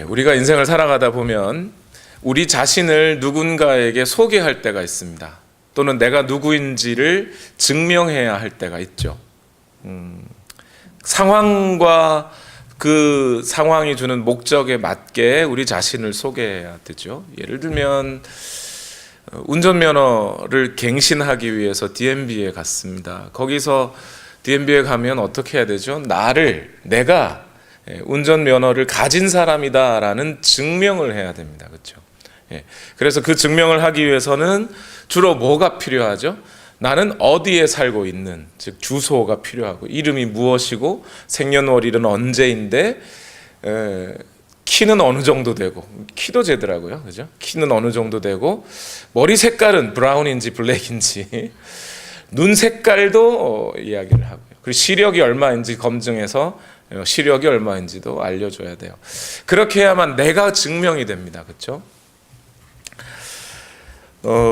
우리가 인생을 살아가다 보면 우리 자신을 누군가에게 소개할 때가 있습니다. 또는 내가 누구인지를 증명해야 할 때가 있죠. 상황과 그 상황이 주는 목적에 맞게 우리 자신을 소개해야 되죠. 예를 들면 운전면허를 갱신하기 위해서 DMV에 갔습니다. 거기서 DMV에 가면 어떻게 해야 되죠? 내가 운전면허를 가진 사람이다라는 증명을 해야 됩니다. 그렇죠? 그래서 그 증명을 하기 위해서는 주로 뭐가 필요하죠? 나는 어디에 살고 있는, 즉 주소가 필요하고, 이름이 무엇이고, 생년월일은 언제인데, 키는 어느 정도 되고, 키도 재더라고요, 그죠? 키는 어느 정도 되고, 머리 색깔은 브라운인지 블랙인지, 눈 색깔도 이야기를 하고요. 그리고 시력이 얼마인지 검증해서 시력이 얼마인지도 알려줘야 돼요. 그렇게 해야만 내가 증명이 됩니다, 그렇죠?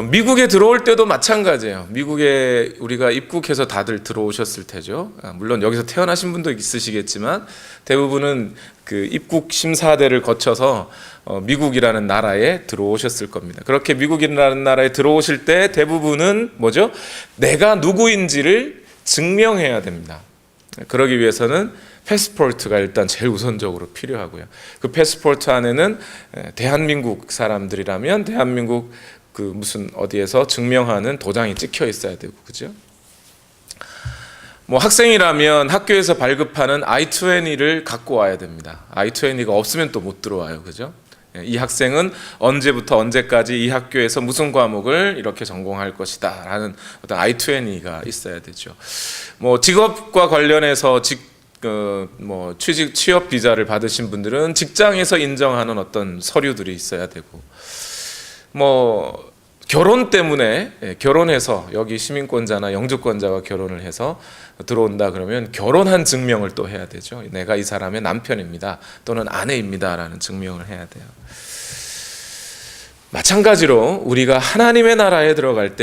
미국에 들어올 때도 마찬가지예요. 미국에 우리가 입국해서 다들 들어오셨을 테죠. 물론 여기서 태어나신 분도 있으시겠지만 대부분은 그 입국 심사대를 거쳐서 미국이라는 나라에 들어오셨을 겁니다. 그렇게 미국이라는 나라에 들어오실 때 대부분은 뭐죠? 내가 누구인지를 증명해야 됩니다. 그러기 위해서는 패스포트가 일단 제일 우선적으로 필요하고요. 그 패스포트 안에는 대한민국 사람들이라면 대한민국 그 무슨 어디에서 증명하는 도장이 찍혀 있어야 되고, 그죠? 뭐 학생이라면 학교에서 발급하는 I-20를 갖고 와야 됩니다. I-20가 없으면 또 못 들어와요, 그죠? 이 학생은 언제부터 언제까지 이 학교에서 무슨 과목을 이렇게 전공할 것이다 라는 어떤 I-20가 있어야 되죠. 뭐 직업과 관련해서 취업 비자를 받으신 분들은 직장에서 인정하는 어떤 서류들이 있어야 되고, 뭐 결혼 때문에 결혼해서 여기 시민권자나 영주권자와 결혼을 해서 들어온다 그러면 결혼한 증명을 또 해야 되죠. 내가 이 사람의 남편입니다 또는 아내입니다라는 증명을 해야 돼요. 마찬가지로 우리가 하나님의 나라에 들어갈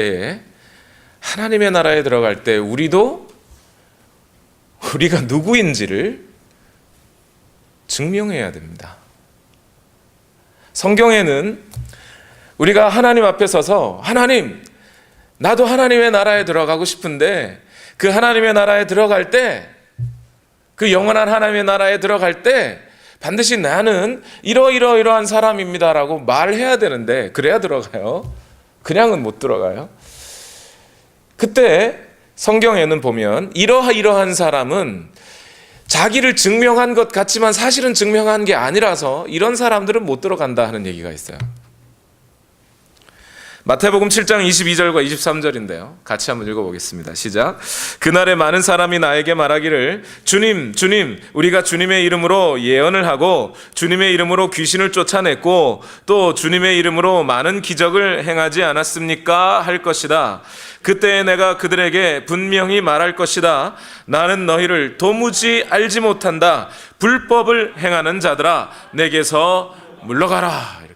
때 우리도 우리가 누구인지를 증명해야 됩니다. 성경에는 우리가 하나님 앞에 서서 하나님, 나도 하나님의 나라에 들어가고 싶은데 그 하나님의 나라에 들어갈 때, 그 영원한 하나님의 나라에 들어갈 때 반드시 나는 이러이러이러한 사람입니다라고 말해야 되는데 그래야 들어가요. 그냥은 못 들어가요. 그때 성경에는 보면 이러한 사람은 자기를 증명한 것 같지만 사실은 증명한 게 아니라서 이런 사람들은 못 들어간다 하는 얘기가 있어요. 마태복음 7장 22절과 23절인데요. 같이 한번 읽어보겠습니다. 시작. 그날에 많은 사람이 나에게 말하기를 주님, 주님, 우리가 주님의 이름으로 예언을 하고 주님의 이름으로 귀신을 쫓아냈고 또 주님의 이름으로 많은 기적을 행하지 않았습니까? 할 것이다. 그때 내가 그들에게 분명히 말할 것이다. 나는 너희를 도무지 알지 못한다. 불법을 행하는 자들아, 내게서 물러가라.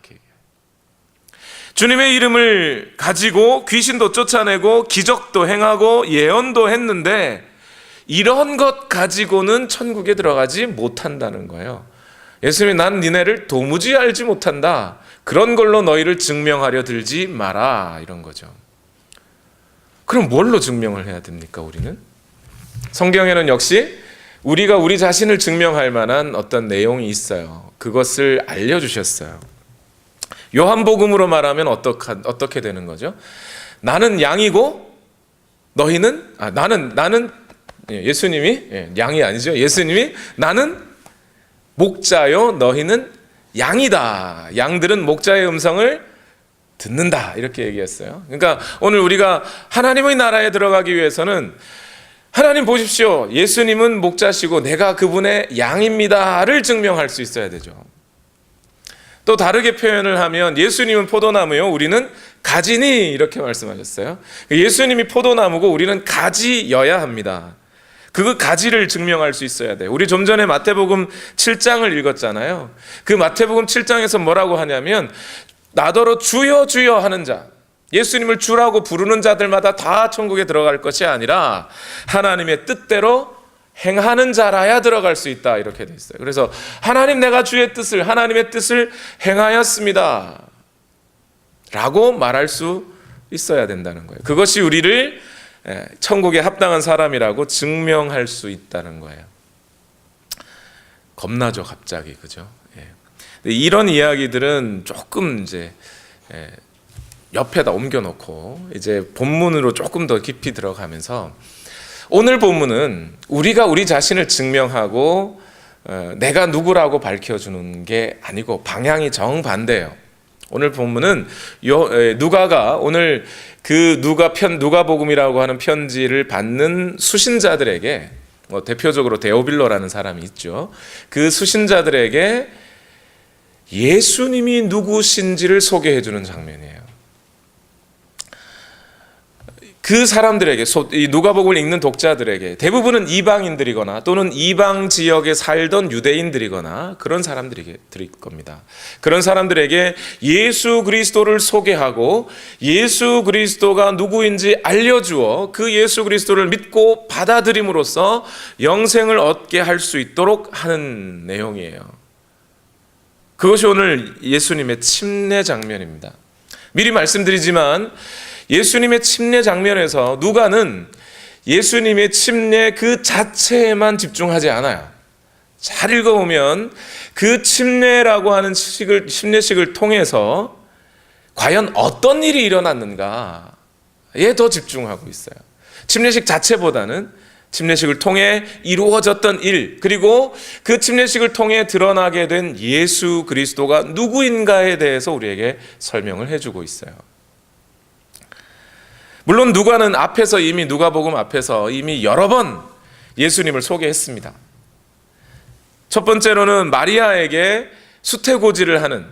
주님의 이름을 가지고 귀신도 쫓아내고 기적도 행하고 예언도 했는데 이런 것 가지고는 천국에 들어가지 못한다는 거예요. 예수님이 난 니네를 도무지 알지 못한다. 그런 걸로 너희를 증명하려 들지 마라. 이런 거죠. 그럼 뭘로 증명을 해야 됩니까, 우리는? 성경에는 역시 우리가 우리 자신을 증명할 만한 어떤 내용이 있어요. 그것을 알려주셨어요. 요한복음으로 말하면 어떻게 되는 거죠? 나는 양이고 너희는 나는 예수님이 양이 아니죠. 예수님이 나는 목자요 너희는 양이다. 양들은 목자의 음성을 듣는다. 이렇게 얘기했어요. 그러니까 오늘 우리가 하나님의 나라에 들어가기 위해서는 하나님 보십시오. 예수님은 목자시고 내가 그분의 양입니다를 증명할 수 있어야 되죠. 또 다르게 표현을 하면 예수님은 포도나무요, 우리는 가지니 이렇게 말씀하셨어요. 예수님이 포도나무고 우리는 가지여야 합니다. 그 가지를 증명할 수 있어야 돼요. 우리 좀 전에 마태복음 7장을 읽었잖아요. 그 마태복음 7장에서 뭐라고 하냐면 나더러 주여 주여 하는 자, 예수님을 주라고 부르는 자들마다 다 천국에 들어갈 것이 아니라 하나님의 뜻대로 행하는 자라야 들어갈 수 있다 이렇게 돼 있어요. 그래서 하나님 내가 주의 뜻을 하나님의 뜻을 행하였습니다 라고 말할 수 있어야 된다는 거예요. 그것이 우리를 천국에 합당한 사람이라고 증명할 수 있다는 거예요. 겁나죠, 갑자기, 그죠? 이런 이야기들은 조금 이제 옆에다 옮겨놓고 이제 본문으로 조금 더 깊이 들어가면서 오늘 본문은 우리가 우리 자신을 증명하고 내가 누구라고 밝혀주는 게 아니고 방향이 정반대예요. 오늘 본문은 누가가 오늘 그 누가복음이라고 하는 편지를 받는 수신자들에게 대표적으로 데오빌로라는 사람이 있죠. 그 수신자들에게 예수님이 누구신지를 소개해 주는 장면이에요. 그 사람들에게, 이 누가복음을 읽는 독자들에게 대부분은 이방인들이거나 또는 이방 지역에 살던 유대인들이거나 그런 사람들일 겁니다. 그런 사람들에게 예수 그리스도를 소개하고 예수 그리스도가 누구인지 알려주어 그 예수 그리스도를 믿고 받아들임으로써 영생을 얻게 할 수 있도록 하는 내용이에요. 그것이 오늘 예수님의 침례 장면입니다. 미리 말씀드리지만 예수님의 침례 장면에서 누가는 예수님의 침례 그 자체에만 집중하지 않아요. 잘 읽어보면 그 침례라고 하는 침례식을 통해서 과연 어떤 일이 일어났는가에 더 집중하고 있어요. 침례식 자체보다는 침례식을 통해 이루어졌던 일, 그리고 그 침례식을 통해 드러나게 된 예수 그리스도가 누구인가에 대해서 우리에게 설명을 해주고 있어요. 물론 누가는 앞에서 이미 누가복음 앞에서 이미 여러 번 예수님을 소개했습니다. 첫 번째로는 마리아에게 수태고지를 하는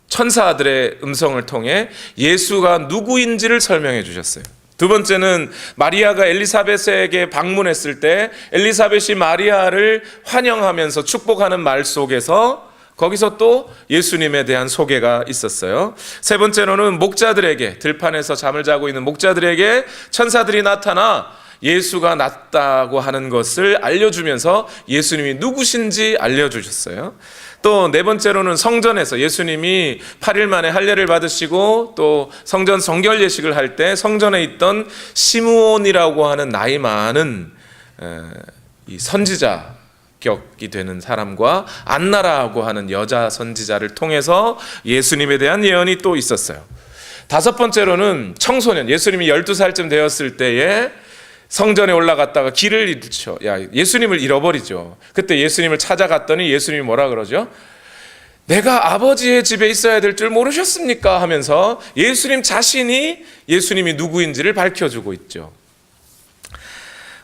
천사들의 음성을 통해 예수가 누구인지를 설명해 주셨어요. 두 번째는 마리아가 엘리사벳에게 방문했을 때 엘리사벳이 마리아를 환영하면서 축복하는 말 속에서 거기서 또 예수님에 대한 소개가 있었어요. 세 번째로는 목자들에게, 들판에서 잠을 자고 있는 목자들에게 천사들이 나타나 예수가 낫다고 하는 것을 알려주면서 예수님이 누구신지 알려주셨어요. 또 네 번째로는 성전에서 예수님이 8일 만에 할례를 받으시고 또 성전 성결 예식을 할 때 성전에 있던 시므온이라고 하는 나이 많은 이 선지자 격이 되는 사람과 안나라고 하는 여자 선지자를 통해서 예수님에 대한 예언이 또 있었어요. 다섯 번째로는 청소년, 예수님이 12살쯤 되었을 때에 성전에 올라갔다가 길을 잃죠. 예수님을 잃어버리죠. 그때 예수님을 찾아갔더니 예수님이 뭐라 그러죠? 내가 아버지의 집에 있어야 될 줄 모르셨습니까? 하면서 예수님 자신이 예수님이 누구인지를 밝혀주고 있죠.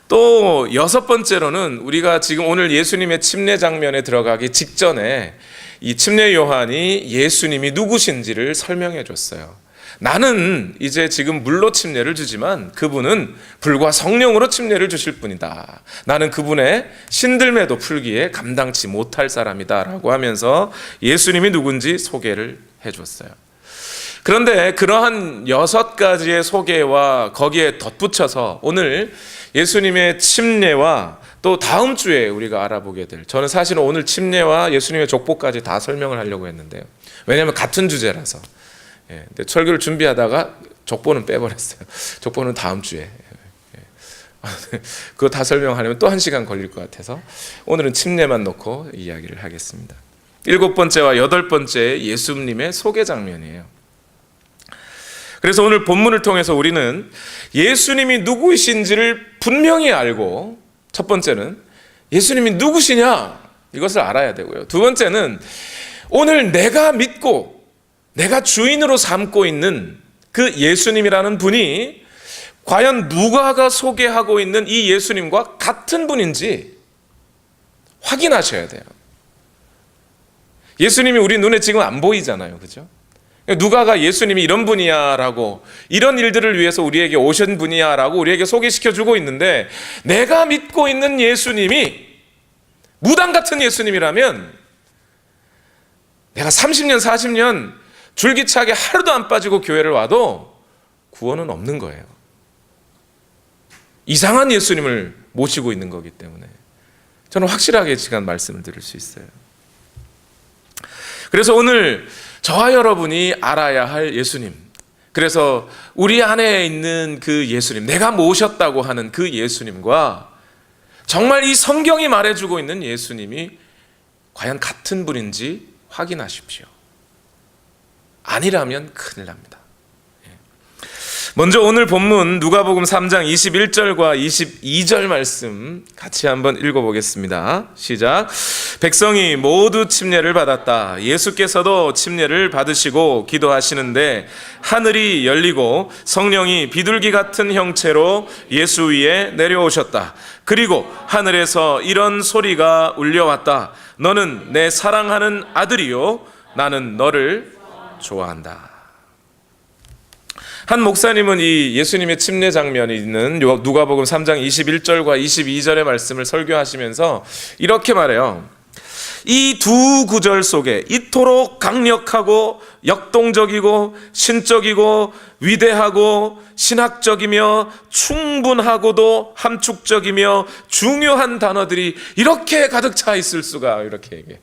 또 여섯 번째로는 우리가 지금 오늘 예수님의 침례 장면에 들어가기 직전에 이 침례 요한이 예수님이 누구신지를 설명해 줬어요. 나는 이제 지금 물로 침례를 주지만 그분은 불과 성령으로 침례를 주실 분이다. 나는 그분의 신들매도 풀기에 감당치 못할 사람이다 라고 하면서 예수님이 누군지 소개를 해줬어요. 그런데 그러한 6가지의 소개와 거기에 덧붙여서 오늘 예수님의 침례와 또 다음 주에 우리가 알아보게 될, 저는 사실은 오늘 침례와 예수님의 족보까지 다 설명을 하려고 했는데요. 왜냐하면 같은 주제라서. 근데 설교를 준비하다가 족보는 빼버렸어요. 족보는 다음 주에. 그거 다 설명하려면 또 1시간 걸릴 것 같아서 오늘은 침례만 놓고 이야기를 하겠습니다. 7번째와 8번째 예수님의 소개 장면이에요. 그래서 오늘 본문을 통해서 우리는 예수님이 누구이신지를 분명히 알고, 첫 번째는 예수님이 누구시냐 이것을 알아야 되고요. 두 번째는 오늘 내가 믿고 내가 주인으로 삼고 있는 그 예수님이라는 분이 과연 누가가 소개하고 있는 이 예수님과 같은 분인지 확인하셔야 돼요. 예수님이 우리 눈에 지금 안 보이잖아요. 그죠? 누가가 예수님이 이런 분이야 라고, 이런 일들을 위해서 우리에게 오신 분이야 라고 우리에게 소개시켜주고 있는데, 내가 믿고 있는 예수님이 무당 같은 예수님이라면 내가 30년 40년 줄기차게 하루도 안 빠지고 교회를 와도 구원은 없는 거예요. 이상한 예수님을 모시고 있는 거기 때문에 저는 확실하게 지금 말씀을 드릴 수 있어요. 그래서 오늘 저와 여러분이 알아야 할 예수님, 그래서 우리 안에 있는 그 예수님, 내가 모셨다고 하는 그 예수님과 정말 이 성경이 말해주고 있는 예수님이 과연 같은 분인지 확인하십시오. 아니라면 큰일 납니다. 먼저 오늘 본문 누가복음 3장 21절과 22절 말씀 같이 한번 읽어보겠습니다. 시작. 백성이 모두 침례를 받았다. 예수께서도 침례를 받으시고 기도하시는데 하늘이 열리고 성령이 비둘기 같은 형체로 예수 위에 내려오셨다. 그리고 하늘에서 이런 소리가 울려왔다. 너는 내 사랑하는 아들이요 나는 너를 좋아한다. 한 목사님은 이 예수님의 침례 장면이 있는 누가복음 3장 21절과 22절의 말씀을 설교하시면서 이렇게 말해요. 이 두 구절 속에 이토록 강력하고 역동적이고 신적이고 위대하고 신학적이며 충분하고도 함축적이며 중요한 단어들이 이렇게 가득 차 있을 수가, 이렇게 얘기해요.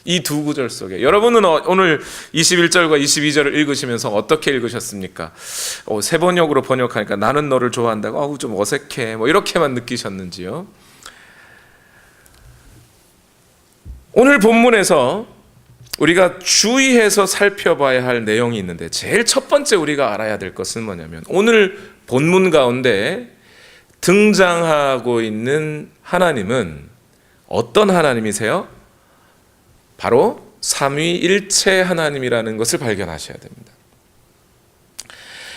이 두 구절 속에. 여러분은 오늘 21절과 22절을 읽으시면서 어떻게 읽으셨습니까? 세번역으로 번역하니까 나는 너를 좋아한다고 좀 어색해 이렇게만 느끼셨는지요? 오늘 본문에서 우리가 주의해서 살펴봐야 할 내용이 있는데 제일 첫 번째 우리가 알아야 될 것은 뭐냐면 오늘 본문 가운데 등장하고 있는 하나님은 어떤 하나님이세요? 바로 삼위일체 하나님이라는 것을 발견하셔야 됩니다.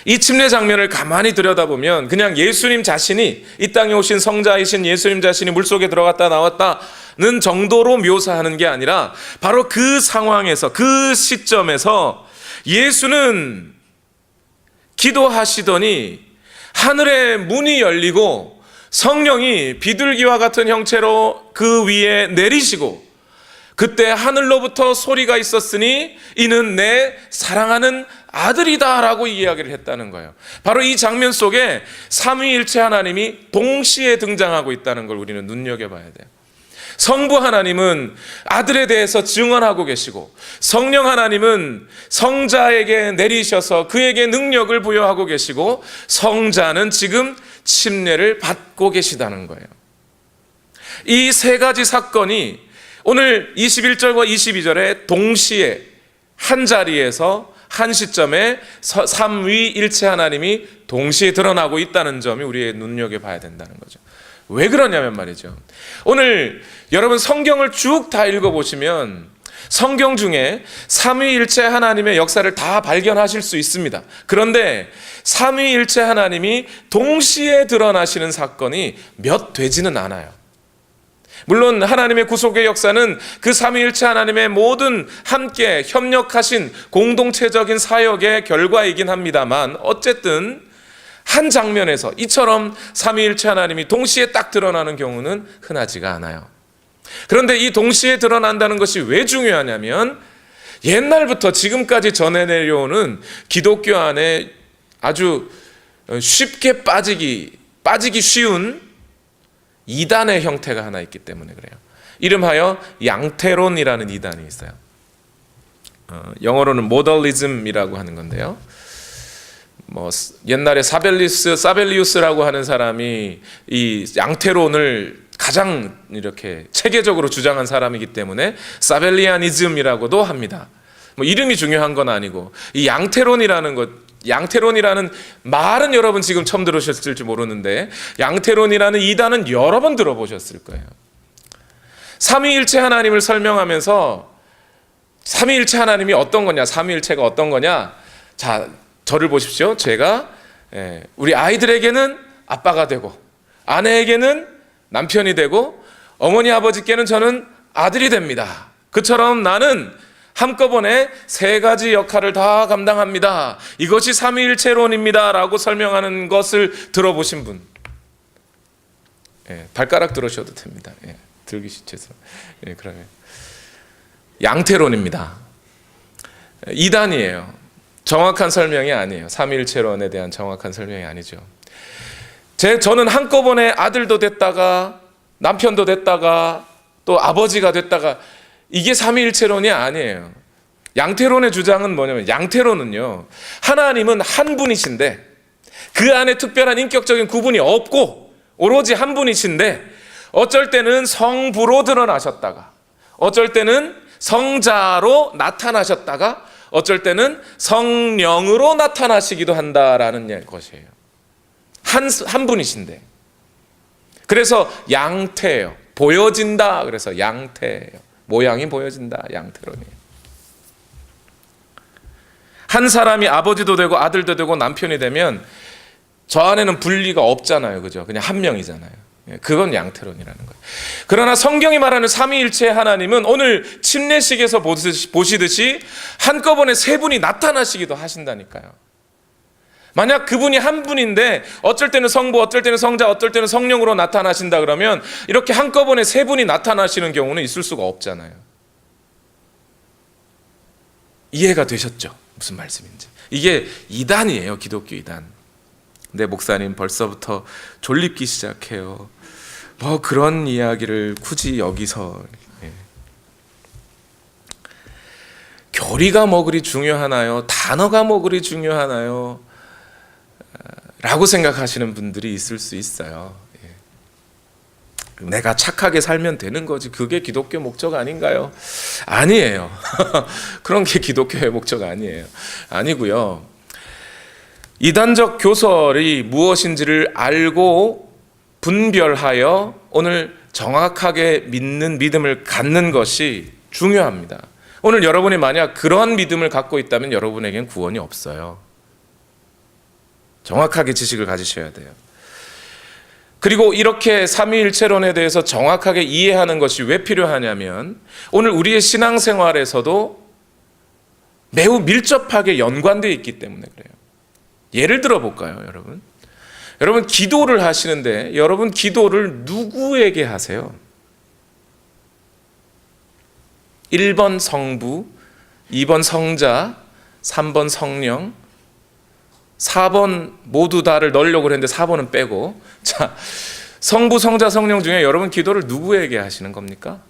이 침례 장면을 가만히 들여다보면 그냥 예수님 자신이, 이 땅에 오신 성자이신 예수님 자신이 물속에 들어갔다 나왔다는 정도로 묘사하는 게 아니라 바로 그 상황에서, 그 시점에서 예수는 기도하시더니 하늘의 문이 열리고 성령이 비둘기와 같은 형체로 그 위에 내리시고, 그때 하늘로부터 소리가 있었으니 이는 내 사랑하는 아들이다 라고 이야기를 했다는 거예요. 바로 이 장면 속에 삼위일체 하나님이 동시에 등장하고 있다는 걸 우리는 눈여겨봐야 돼요. 성부 하나님은 아들에 대해서 증언하고 계시고, 성령 하나님은 성자에게 내리셔서 그에게 능력을 부여하고 계시고, 성자는 지금 침례를 받고 계시다는 거예요. 이 세 가지 사건이 오늘 21절과 22절에 동시에 한 자리에서 한 시점에 삼위일체 하나님이 동시에 드러나고 있다는 점이 우리의 눈여겨봐야 된다는 거죠. 왜 그러냐면 말이죠, 오늘 여러분 성경을 쭉 다 읽어보시면 성경 중에 삼위일체 하나님의 역사를 다 발견하실 수 있습니다. 그런데 삼위일체 하나님이 동시에 드러나시는 사건이 몇 되지는 않아요. 물론 하나님의 구속의 역사는 그 삼위일체 하나님의 모든 함께 협력하신 공동체적인 사역의 결과이긴 합니다만, 어쨌든 한 장면에서 이처럼 삼위일체 하나님이 동시에 딱 드러나는 경우는 흔하지가 않아요. 그런데 이 동시에 드러난다는 것이 왜 중요하냐면, 옛날부터 지금까지 전해 내려오는 기독교 안에 아주 쉽게 빠지기 쉬운 이단의 형태가 하나 있기 때문에 그래요. 이름하여 양태론이라는 이단이 있어요. 영어로는 모덜리즘이라고 하는 건데요. 옛날에 사벨리우스라고 하는 사람이 이 양태론을 가장 이렇게 체계적으로 주장한 사람이기 때문에 사벨리아니즘이라고도 합니다. 이름이 중요한 건 아니고, 이 양태론이라는 말은 여러분 지금 처음 들으셨을지 모르는데, 양태론이라는 이단은 여러 번 들어보셨을 거예요. 삼위일체 하나님을 설명하면서 삼위일체 하나님이 어떤 거냐, 삼위일체가 어떤 거냐. 자, 저를 보십시오. 제가 우리 아이들에게는 아빠가 되고, 아내에게는 남편이 되고, 어머니 아버지께는 저는 아들이 됩니다. 그처럼 나는 한꺼번에 세 가지 역할을 다 감당합니다. 이것이 삼위일체론입니다 라고 설명하는 것을 들어보신 분, 발가락 들으셔도 됩니다. 들기 싫죠. 그러면 양태론입니다. 이단이에요. 정확한 설명이 아니에요. 삼위일체론에 대한 정확한 설명이 아니죠. 저는 한꺼번에 아들도 됐다가 남편도 됐다가 또 아버지가 됐다가, 이게 삼위일체론이 아니에요. 양태론의 주장은 뭐냐면, 양태론은요, 하나님은 한 분이신데 그 안에 특별한 인격적인 구분이 없고 오로지 한 분이신데, 어쩔 때는 성부로 드러나셨다가, 어쩔 때는 성자로 나타나셨다가, 어쩔 때는 성령으로 나타나시기도 한다라는 것이에요. 한 분이신데. 그래서 양태예요. 보여진다. 그래서 양태예요. 모양이 보여진다. 양태론이에요. 한 사람이 아버지도 되고 아들도 되고 남편이 되면 저 안에는 분리가 없잖아요. 그죠? 그냥 한 명이잖아요. 그건 양태론이라는 거예요. 그러나 성경이 말하는 삼위일체의 하나님은 오늘 침례식에서 보시듯이 한꺼번에 세 분이 나타나시기도 하신다니까요. 만약 그분이 한 분인데 어쩔 때는 성부, 어쩔 때는 성자, 어쩔 때는 성령으로 나타나신다 그러면 이렇게 한꺼번에 세 분이 나타나시는 경우는 있을 수가 없잖아요. 이해가 되셨죠? 무슨 말씀인지. 이게 이단이에요. 기독교 이단. 근데 목사님 벌써부터 졸립기 시작해요. 뭐 그런 이야기를 굳이 여기서. 교리가 뭐 그리 중요하나요? 단어가 뭐 그리 중요하나요? 라고 생각하시는 분들이 있을 수 있어요. 내가 착하게 살면 되는 거지, 그게 기독교 목적 아닌가요? 아니에요. 그런 게 기독교의 목적 아니에요. 아니고요. 이단적 교설이 무엇인지를 알고 분별하여 오늘 정확하게 믿는 믿음을 갖는 것이 중요합니다. 오늘 여러분이 만약 그러한 믿음을 갖고 있다면 여러분에겐 구원이 없어요. 정확하게 지식을 가지셔야 돼요. 그리고 이렇게 삼위일체론에 대해서 정확하게 이해하는 것이 왜 필요하냐면, 오늘 우리의 신앙생활에서도 매우 밀접하게 연관되어 있기 때문에 그래요. 예를 들어 볼까요, 여러분? 여러분 기도를 하시는데 여러분 기도를 누구에게 하세요? 1번 성부, 2번 성자, 3번 성령, 4번 모두 다를 넣으려고 했는데 4번은 빼고, 자, 성부, 성자, 성령 중에 여러분 기도를 누구에게 하시는 겁니까?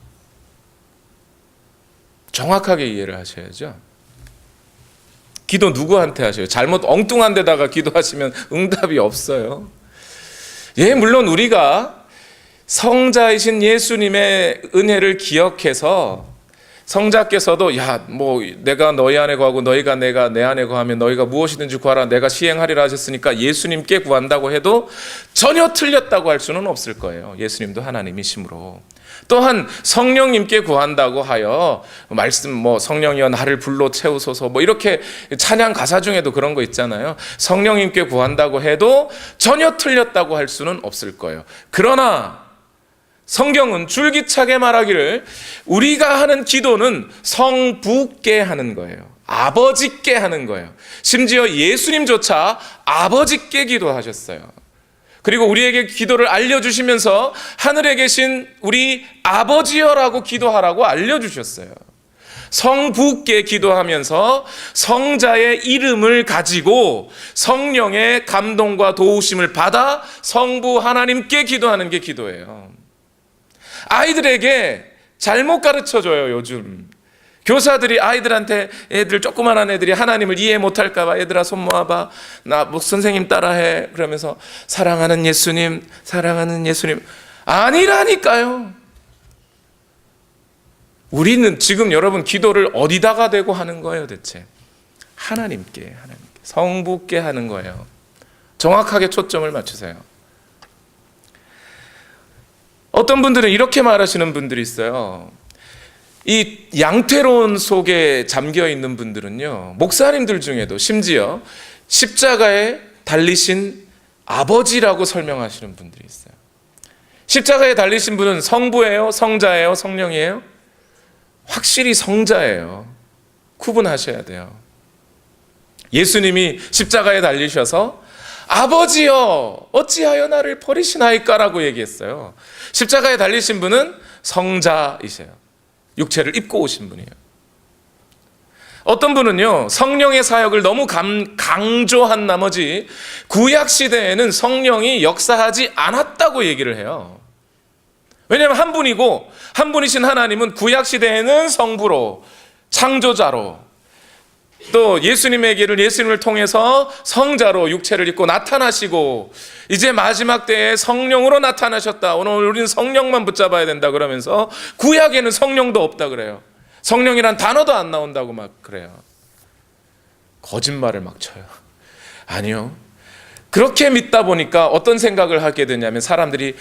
정확하게 이해를 하셔야죠. 기도 누구한테 하셔요? 잘못 엉뚱한 데다가 기도하시면 응답이 없어요. 예, 물론 우리가 성자이신 예수님의 은혜를 기억해서 성자께서도 내가 너희 안에 거하고 너희가 내가 내 안에 거하면 너희가 무엇이든지 구하라 내가 시행하리라 하셨으니까 예수님께 구한다고 해도 전혀 틀렸다고 할 수는 없을 거예요. 예수님도 하나님이시므로. 또한 성령님께 구한다고 하여 말씀 성령이여 나를 불로 채우소서 이렇게 찬양 가사 중에도 그런 거 있잖아요. 성령님께 구한다고 해도 전혀 틀렸다고 할 수는 없을 거예요. 그러나 성경은 줄기차게 말하기를 우리가 하는 기도는 성부께 하는 거예요. 아버지께 하는 거예요. 심지어 예수님조차 아버지께 기도하셨어요. 그리고 우리에게 기도를 알려주시면서 하늘에 계신 우리 아버지여라고 기도하라고 알려주셨어요. 성부께 기도하면서 성자의 이름을 가지고 성령의 감동과 도우심을 받아 성부 하나님께 기도하는 게 기도예요. 아이들에게 잘못 가르쳐줘요. 요즘 교사들이 아이들한테, 애들 조그만한 애들이 하나님을 이해 못할까 봐 얘들아 손 모아봐, 나 선생님 따라해 그러면서 사랑하는 예수님, 사랑하는 예수님. 아니라니까요. 우리는 지금 여러분 기도를 어디다가 대고 하는 거예요 대체? 하나님께 성부께 하는 거예요. 정확하게 초점을 맞추세요. 어떤 분들은 이렇게 말하시는 분들이 있어요. 이 양태론 속에 잠겨 있는 분들은요, 목사님들 중에도 심지어 십자가에 달리신 아버지라고 설명하시는 분들이 있어요. 십자가에 달리신 분은 성부예요? 성자예요? 성령이에요? 확실히 성자예요. 구분하셔야 돼요. 예수님이 십자가에 달리셔서 아버지여 어찌하여 나를 버리시나이까라고 얘기했어요. 십자가에 달리신 분은 성자이세요. 육체를 입고 오신 분이에요. 어떤 분은요, 성령의 사역을 너무 강조한 나머지 구약 시대에는 성령이 역사하지 않았다고 얘기를 해요. 왜냐하면 한 분이고 한 분이신 하나님은 구약 시대에는 성부로, 창조자로, 또 예수님을 통해서 성자로 육체를 입고 나타나시고, 이제 마지막 때에 성령으로 나타나셨다. 오늘 우리는 성령만 붙잡아야 된다 그러면서 구약에는 성령도 없다 그래요. 성령이란 단어도 안 나온다고 막 그래요. 거짓말을 막 쳐요. 아니요. 그렇게 믿다 보니까 어떤 생각을 하게 되냐면, 사람들이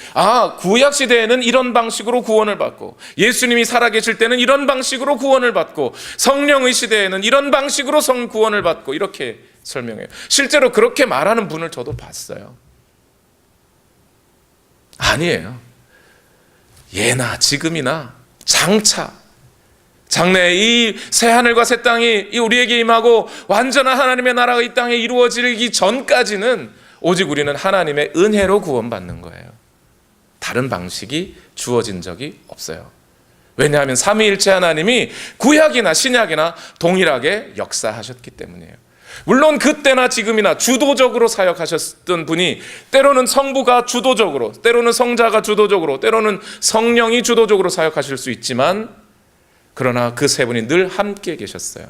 구약 시대에는 이런 방식으로 구원을 받고, 예수님이 살아계실 때는 이런 방식으로 구원을 받고, 성령의 시대에는 이런 방식으로 구원을 받고, 이렇게 설명해요. 실제로 그렇게 말하는 분을 저도 봤어요. 아니에요. 예나 지금이나 장차 장래에 이 새하늘과 새 땅이 우리에게 임하고 완전한 하나님의 나라가 이 땅에 이루어지기 전까지는 오직 우리는 하나님의 은혜로 구원받는 거예요. 다른 방식이 주어진 적이 없어요. 왜냐하면 삼위일체 하나님이 구약이나 신약이나 동일하게 역사하셨기 때문이에요. 물론 그때나 지금이나 주도적으로 사역하셨던 분이, 때로는 성부가 주도적으로, 때로는 성자가 주도적으로, 때로는 성령이 주도적으로 사역하실 수 있지만, 그러나 그 세 분이 늘 함께 계셨어요.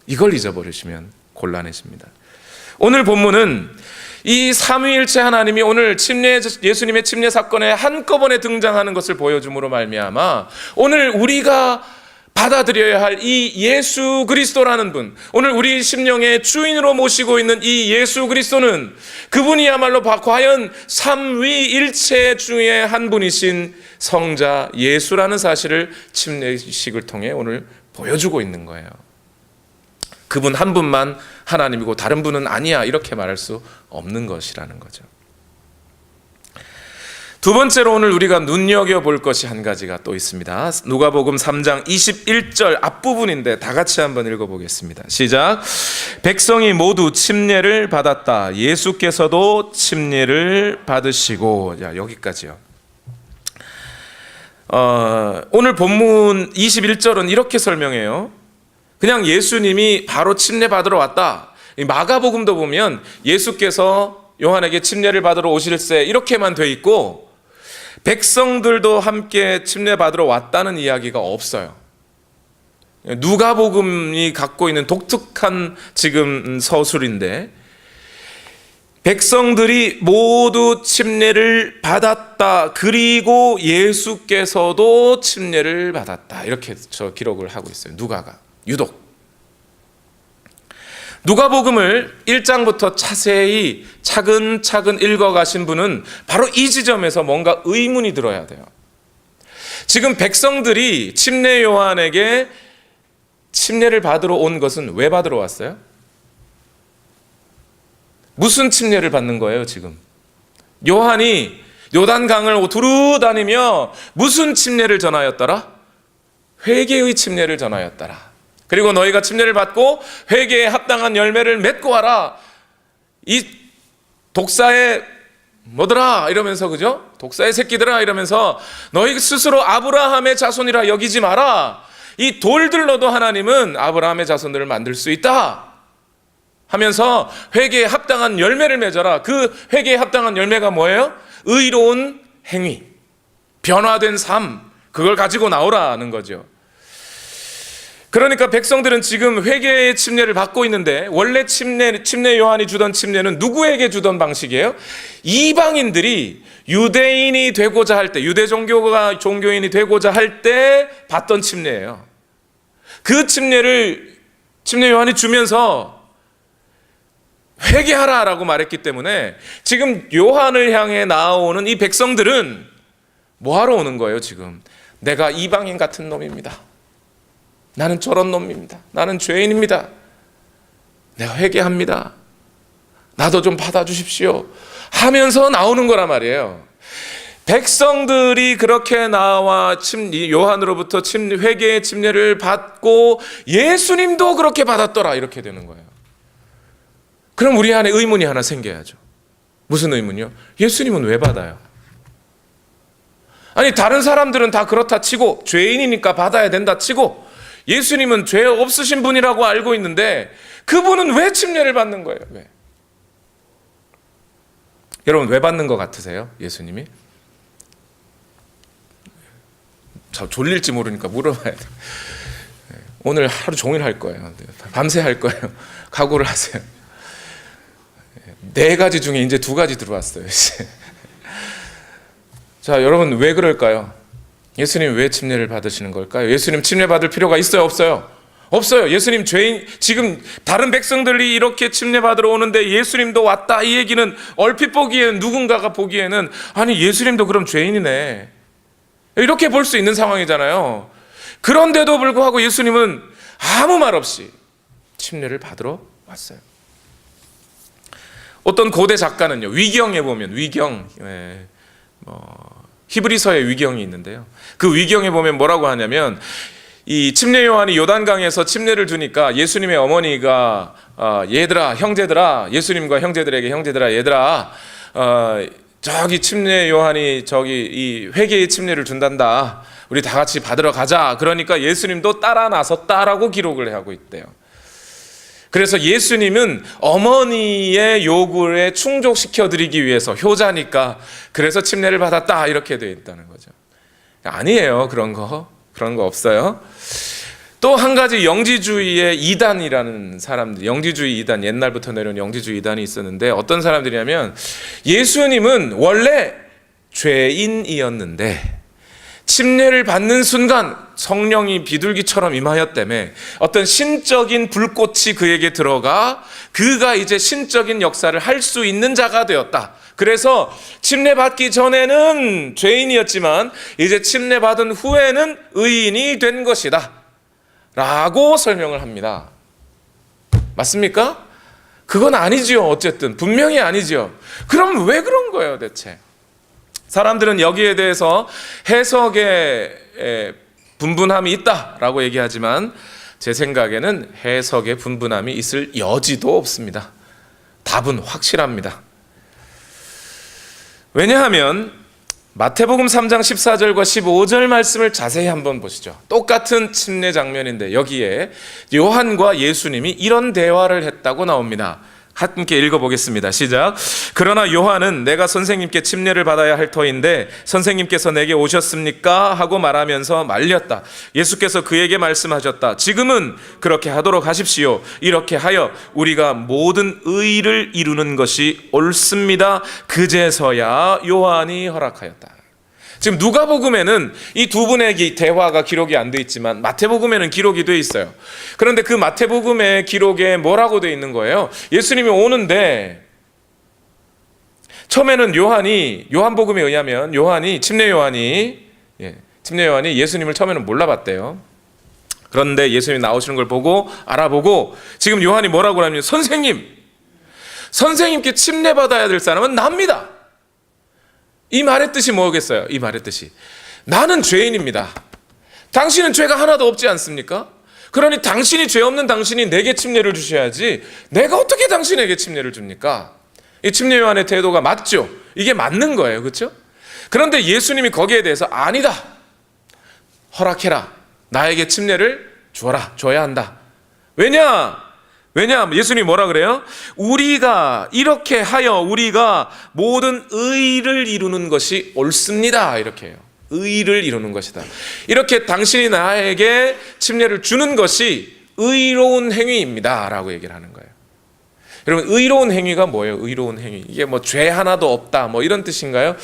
이걸 잊어버리시면 곤란해집니다. 오늘 본문은 이 삼위일체 하나님이 오늘 예수님의 침례 사건에 한꺼번에 등장하는 것을 보여줌으로 말미암아, 오늘 우리가 받아들여야 할 이 예수 그리스도라는 분, 오늘 우리 심령의 주인으로 모시고 있는 이 예수 그리스도는, 그분이야말로 과연 삼위일체 중에 한 분이신 성자 예수라는 사실을 침례식을 통해 오늘 보여주고 있는 거예요. 그분 한 분만 하나님이고 다른 분은 아니야, 이렇게 말할 수 없는 것이라는 거죠. 두 번째로 오늘 우리가 눈여겨볼 것이 한 가지가 또 있습니다. 누가복음 3장 21절 앞부분인데 다 같이 한번 읽어보겠습니다. 시작. 백성이 모두 침례를 받았다. 예수께서도 침례를 받으시고. 자, 여기까지요. 오늘 본문 21절은 이렇게 설명해요. 그냥 예수님이 바로 침례 받으러 왔다. 마가복음도 보면 예수께서 요한에게 침례를 받으러 오실세 이렇게만 돼 있고, 백성들도 함께 침례 받으러 왔다는 이야기가 없어요. 누가복음이 갖고 있는 독특한 지금 서술인데, 백성들이 모두 침례를 받았다. 그리고 예수께서도 침례를 받았다. 이렇게 저 기록을 하고 있어요. 누가가. 유독. 누가복음을 1장부터 자세히 차근차근 읽어가신 분은 바로 이 지점에서 뭔가 의문이 들어야 돼요. 지금 백성들이 침례 요한에게 침례를 받으러 온 것은 왜 받으러 왔어요? 무슨 침례를 받는 거예요, 지금? 요한이 요단강을 두루 다니며 무슨 침례를 전하였더라? 회개의 침례를 전하였더라. 그리고 너희가 침례를 받고 회개에 합당한 열매를 맺고 와라. 이 독사의 뭐더라 이러면서, 그죠? 독사의 새끼들아 이러면서 너희 스스로 아브라함의 자손이라 여기지 마라. 이 돌들로도 하나님은 아브라함의 자손들을 만들 수 있다 하면서 회개에 합당한 열매를 맺어라. 그 회개에 합당한 열매가 뭐예요? 의로운 행위, 변화된 삶, 그걸 가지고 나오라는 거죠. 그러니까 백성들은 지금 회개의 침례를 받고 있는데, 원래 침례 요한이 주던 침례는 누구에게 주던 방식이에요? 이방인들이 유대인이 되고자 할 때, 유대 종교인이 되고자 할 때 받던 침례예요. 그 침례를 침례 요한이 주면서 회개하라라고 말했기 때문에 지금 요한을 향해 나오는 이 백성들은 뭐하러 오는 거예요? 지금 내가 이방인 같은 놈입니다. 나는 저런 놈입니다. 나는 죄인입니다. 내가 회개합니다. 나도 좀 받아주십시오 하면서 나오는 거란 말이에요. 백성들이 그렇게 나와 요한으로부터 회개의 침례를 받고 예수님도 그렇게 받았더라, 이렇게 되는 거예요. 그럼 우리 안에 의문이 하나 생겨야죠. 무슨 의문이요? 예수님은 왜 받아요? 아니, 다른 사람들은 다 그렇다 치고, 죄인이니까 받아야 된다 치고, 예수님은 죄 없으신 분이라고 알고 있는데 그분은 왜 침례를 받는 거예요? 왜? 여러분 왜 받는 것 같으세요? 예수님이? 저 졸릴지 모르니까 물어봐야 돼요. 오늘 하루 종일 할 거예요. 밤새 할 거예요. 각오를 하세요. 4가지 중에 이제 2가지 들어왔어요. 자, 여러분 왜 그럴까요? 예수님 왜 침례를 받으시는 걸까요? 예수님 침례 받을 필요가 있어요? 없어요? 없어요. 예수님 죄인, 지금 다른 백성들이 이렇게 침례 받으러 오는데 예수님도 왔다, 이 얘기는 얼핏 보기에는, 누군가가 보기에는 아니 예수님도 그럼 죄인이네, 이렇게 볼 수 있는 상황이잖아요. 그런데도 불구하고 예수님은 아무 말 없이 침례를 받으러 왔어요. 어떤 고대 작가는요, 위경에 보면 히브리서의 위경이 있는데요, 그 위경에 보면 뭐라고 하냐면, 이 침례 요한이 요단강에서 침례를 주니까 예수님의 어머니가 얘들아, 형제들아, 예수님과 형제들에게 형제들아, 얘들아, 저기 침례 요한이 저기 이 회개의 침례를 준단다, 우리 다 같이 받으러 가자. 그러니까 예수님도 따라 나섰다라고 기록을 하고 있대요. 그래서 예수님은 어머니의 요구에 충족시켜 드리기 위해서, 효자니까 그래서 침례를 받았다, 이렇게 되어 있다는 거죠. 아니에요. 그런 거 없어요. 또 한 가지 영지주의의 이단이라는 사람들, 영지주의 이단, 옛날부터 내려온 영지주의 이단이 있었는데, 어떤 사람들이냐면 예수님은 원래 죄인이었는데 침례를 받는 순간 성령이 비둘기처럼 임하였다며 어떤 신적인 불꽃이 그에게 들어가 그가 이제 신적인 역사를 할 수 있는 자가 되었다. 그래서 침례 받기 전에는 죄인이었지만 이제 침례 받은 후에는 의인이 된 것이다 라고 설명을 합니다. 맞습니까? 그건 아니지요. 어쨌든 분명히 아니지요. 그럼 왜 그런 거예요 대체? 사람들은 여기에 대해서 해석에 분분함이 있다라고 얘기하지만 제 생각에는 해석에 분분함이 있을 여지도 없습니다. 답은 확실합니다. 왜냐하면 마태복음 3장 14절과 15절 말씀을 자세히 한번 보시죠. 똑같은 침례 장면인데 여기에 요한과 예수님이 이런 대화를 했다고 나옵니다. 함께 읽어보겠습니다. 시작. 그러나 요한은 내가 선생님께 침례를 받아야 할 터인데 선생님께서 내게 오셨습니까? 하고 말하면서 말렸다. 예수께서 그에게 말씀하셨다. 지금은 그렇게 하도록 하십시오. 이렇게 하여 우리가 모든 의를 이루는 것이 옳습니다. 그제서야 요한이 허락하였다. 지금 누가복음에는 이 두 분의 대화가 기록이 안 돼 있지만 마태복음에는 기록이 돼 있어요. 그런데 그 마태복음의 기록에 뭐라고 돼 있는 거예요? 예수님이 오는데 처음에는 요한복음에 의하면 침례 요한이 예수님을 처음에는 몰라봤대요. 그런데 예수님이 나오시는 걸 보고 알아보고 지금 요한이 뭐라고 하냐면 선생님께 침례 받아야 될 사람은 납니다. 이 말의 뜻이 뭐겠어요? 이 말의 뜻이 나는 죄인입니다. 당신은 죄가 하나도 없지 않습니까? 그러니 당신이 죄 없는 당신이 내게 침례를 주셔야지 내가 어떻게 당신에게 침례를 줍니까? 이 침례 요한의 태도가 맞죠? 이게 맞는 거예요. 그렇죠? 그런데 예수님이 거기에 대해서 아니다. 허락해라. 나에게 침례를 줘야 한다. 왜냐? 예수님이 뭐라 그래요? 우리가 이렇게 하여 우리가 모든 의를 이루는 것이 옳습니다. 이렇게 해요. 의를 이루는 것이다. 이렇게 당신이 나에게 침례를 주는 것이 의로운 행위입니다. 라고 얘기를 하는 거예요. 여러분, 의로운 행위가 뭐예요? 의로운 행위. 이게 뭐 죄 하나도 없다. 뭐 이런 뜻인가요?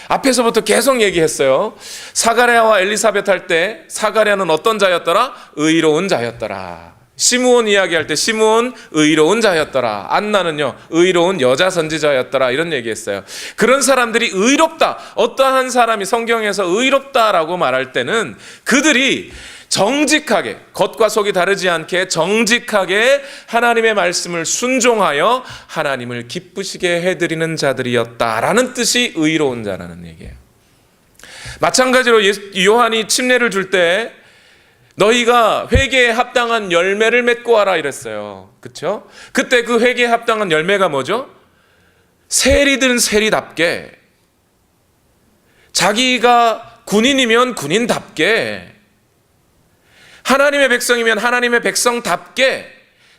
앞에서부터 계속 얘기했어요. 사가랴와 엘리사벳 할 때 사가랴는 어떤 자였더라? 의로운 자였더라. 시므온 이야기할 때 시므온 의로운 자였더라. 안나는요 의로운 여자 선지자였더라. 이런 얘기했어요. 그런 사람들이 의롭다, 어떠한 사람이 성경에서 의롭다라고 말할 때는 그들이 정직하게, 겉과 속이 다르지 않게 정직하게 하나님의 말씀을 순종하여 하나님을 기쁘시게 해드리는 자들이었다라는 뜻이 의로운 자라는 얘기예요. 마찬가지로 요한이 침례를 줄 때 너희가 회개에 합당한 열매를 맺고 와라 이랬어요. 그렇죠? 그때 그 회개에 합당한 열매가 뭐죠? 세리든 세리답게, 자기가 군인이면 군인답게, 하나님의 백성이면 하나님의 백성답게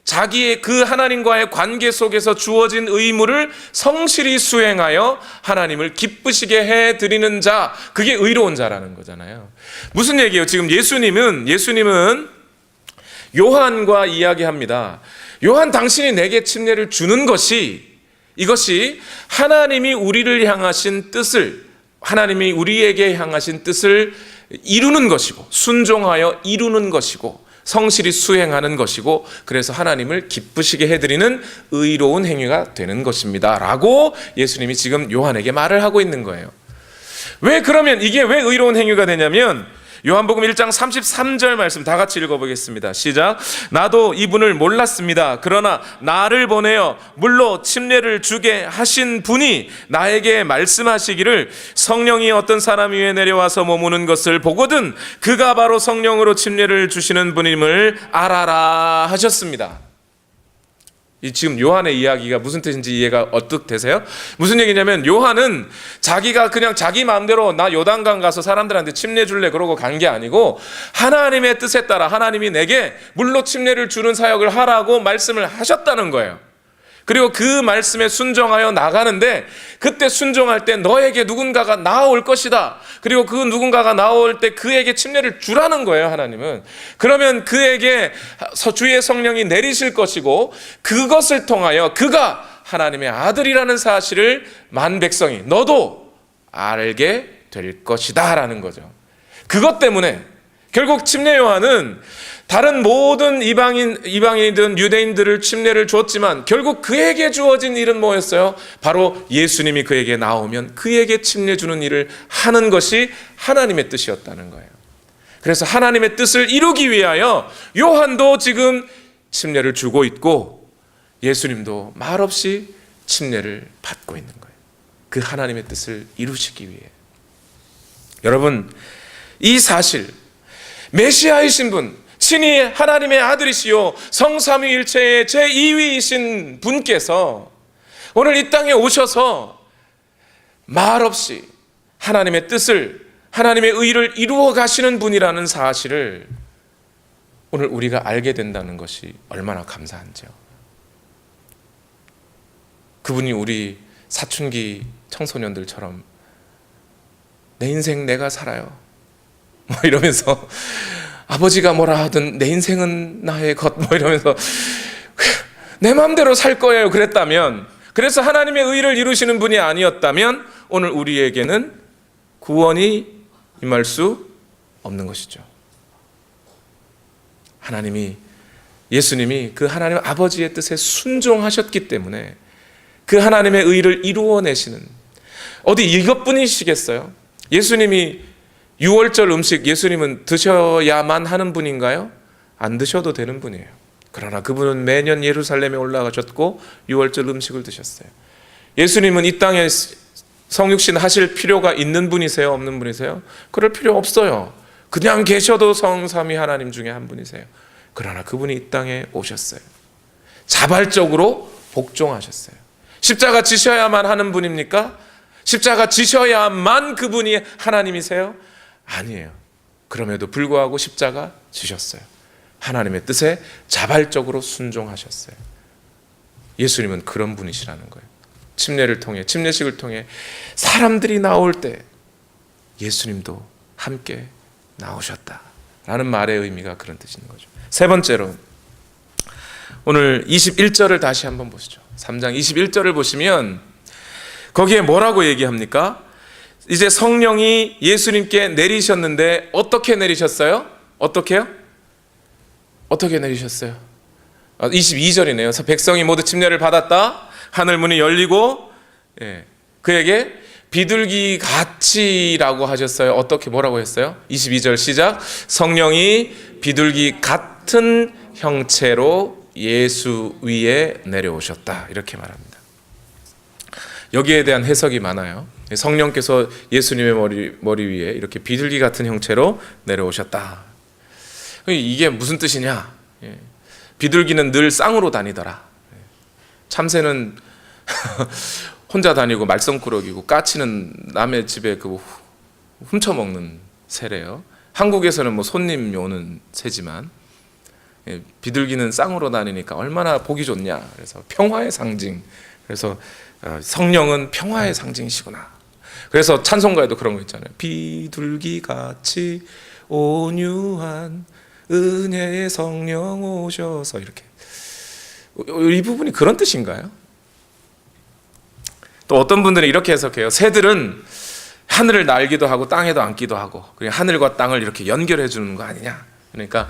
자기의 그 하나님과의 관계 속에서 주어진 의무를 성실히 수행하여 하나님을 기쁘시게 해드리는 자, 그게 의로운 자라는 거잖아요. 무슨 얘기예요? 지금 예수님은 요한과 이야기합니다. 요한, 당신이 내게 침례를 주는 이것이 하나님이 우리를 향하신 뜻을, 하나님이 우리에게 향하신 뜻을 이루는 것이고, 순종하여 이루는 것이고, 성실히 수행하는 것이고, 그래서 하나님을 기쁘시게 해드리는 의로운 행위가 되는 것입니다 라고 예수님이 지금 요한에게 말을 하고 있는 거예요. 그러면 이게 왜 의로운 행위가 되냐면, 요한복음 1장 33절 말씀 다 같이 읽어보겠습니다. 시작. 나도 이분을 몰랐습니다. 그러나 나를 보내어 물로 침례를 주게 하신 분이 나에게 말씀하시기를 성령이 어떤 사람 위에 내려와서 머무는 것을 보거든 그가 바로 성령으로 침례를 주시는 분임을 알아라 하셨습니다. 지금 요한의 이야기가 무슨 뜻인지 이해가 어떻게 되세요? 무슨 얘기냐면, 요한은 자기가 그냥 자기 마음대로 나 요단강 가서 사람들한테 침례 줄래 그러고 간 게 아니고, 하나님의 뜻에 따라 하나님이 내게 물로 침례를 주는 사역을 하라고 말씀을 하셨다는 거예요. 그리고 그 말씀에 순종하여 나가는데, 그때 순종할 때 너에게 누군가가 나올 것이다. 그리고 그 누군가가 나올 때 그에게 침례를 주라는 거예요, 하나님은. 그러면 그에게 주의 성령이 내리실 것이고, 그것을 통하여 그가 하나님의 아들이라는 사실을 만 백성이, 너도 알게 될 것이다 라는 거죠. 그것 때문에 결국 침례 요한은 다른 모든 이방인이든 유대인들을 침례를 줬지만 결국 그에게 주어진 일은 뭐였어요? 바로 예수님이 그에게 나오면 그에게 침례 주는 일을 하는 것이 하나님의 뜻이었다는 거예요. 그래서 하나님의 뜻을 이루기 위하여 요한도 지금 침례를 주고 있고, 예수님도 말없이 침례를 받고 있는 거예요. 그 하나님의 뜻을 이루시기 위해. 여러분, 이 사실, 메시아이신 분, 친히 하나님의 아들이시요 성삼위일체의 제2위이신 분께서 오늘 이 땅에 오셔서 말없이 하나님의 뜻을, 하나님의 의를 이루어 가시는 분이라는 사실을 오늘 우리가 알게 된다는 것이 얼마나 감사한지요. 그분이 우리 사춘기 청소년들처럼 내 인생 내가 살아요 뭐 이러면서, 아버지가 뭐라 하든 내 인생은 나의 것 뭐 이러면서 내 마음대로 살 거예요 그랬다면, 그래서 하나님의 의를 이루시는 분이 아니었다면 오늘 우리에게는 구원이 임할 수 없는 것이죠. 예수님이 그 하나님 아버지의 뜻에 순종하셨기 때문에 그 하나님의 의를 이루어내시는, 어디 이것뿐이시겠어요? 예수님이 6월절 음식 예수님은 드셔야만 하는 분인가요? 안 드셔도 되는 분이에요. 그러나 그분은 매년 예루살렘에 올라가셨고 6월절 음식을 드셨어요. 예수님은 이 땅에 성육신 하실 필요가 있는 분이세요? 없는 분이세요? 그럴 필요 없어요. 그냥 계셔도 성삼위 하나님 중에 한 분이세요. 그러나 그분이 이 땅에 오셨어요. 자발적으로 복종하셨어요. 십자가 지셔야만 하는 분입니까? 십자가 지셔야만 그분이 하나님이세요? 아니에요. 그럼에도 불구하고 십자가 지셨어요. 하나님의 뜻에 자발적으로 순종하셨어요. 예수님은 그런 분이시라는 거예요. 침례를 통해, 침례식을 통해 사람들이 나올 때 예수님도 함께 나오셨다라는 말의 의미가 그런 뜻인 거죠. 세 번째로, 오늘 21절을 다시 한번 보시죠. 3장 21절을 보시면 거기에 뭐라고 얘기합니까? 이제 성령이 예수님께 내리셨는데 어떻게 내리셨어요? 어떻게요? 어떻게 내리셨어요? 22절이네요. 백성이 모두 침례를 받았다. 하늘 문이 열리고 그에게 비둘기 같이라고 하셨어요. 어떻게 뭐라고 했어요? 22절 시작. 성령이 비둘기 같은 형체로 예수 위에 내려오셨다. 이렇게 말합니다. 여기에 대한 해석이 많아요. 성령께서 예수님의 머리 위에 이렇게 비둘기 같은 형체로 내려오셨다. 이게 무슨 뜻이냐? 비둘기는 늘 쌍으로 다니더라. 참새는 혼자 다니고 말썽꾸러기고, 까치는 남의 집에 훔쳐먹는 새래요. 한국에서는 뭐 손님 오는 새지만 비둘기는 쌍으로 다니니까 얼마나 보기 좋냐. 그래서 평화의 상징. 그래서 성령은 평화의 상징이시구나. 그래서 찬송가에도 그런 거 있잖아요. 비둘기같이 온유한 은혜의 성령 오셔서, 이렇게. 이 부분이 그런 뜻인가요? 또 어떤 분들은 이렇게 해석해요. 새들은 하늘을 날기도 하고 땅에도 앉기도 하고, 그리고 하늘과 땅을 이렇게 연결해 주는 거 아니냐. 그러니까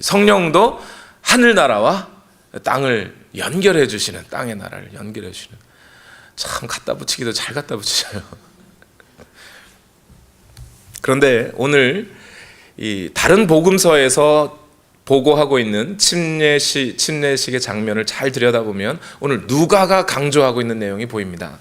성령도 하늘나라와 땅을 연결해 주시는, 땅의 나라를 연결해 주시는. 참 갖다 붙이기도 잘 갖다 붙이셔요. 그런데 오늘 이 다른 복음서에서 보고하고 있는 침례식의 장면을 잘 들여다보면 오늘 누가가 강조하고 있는 내용이 보입니다.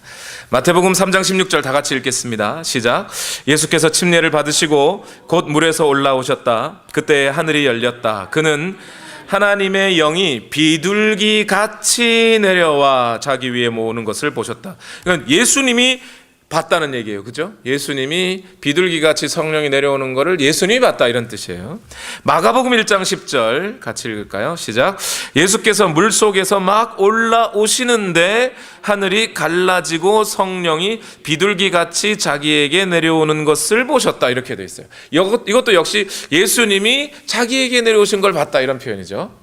마태복음 3장 16절 다 같이 읽겠습니다. 시작. 예수께서 침례를 받으시고 곧 물에서 올라오셨다. 그때 하늘이 열렸다. 그는 하나님의 영이 비둘기 같이 내려와 자기 위에 모으는 것을 보셨다. 그러니까 예수님이 봤다는 얘기예요. 그죠? 예수님이 비둘기같이 성령이 내려오는 것을 예수님이 봤다, 이런 뜻이에요. 마가복음 1장 10절 같이 읽을까요? 시작. 예수께서 물속에서 막 올라오시는데 하늘이 갈라지고 성령이 비둘기같이 자기에게 내려오는 것을 보셨다, 이렇게 되어 있어요. 이것도 역시 예수님이 자기에게 내려오신 걸 봤다, 이런 표현이죠.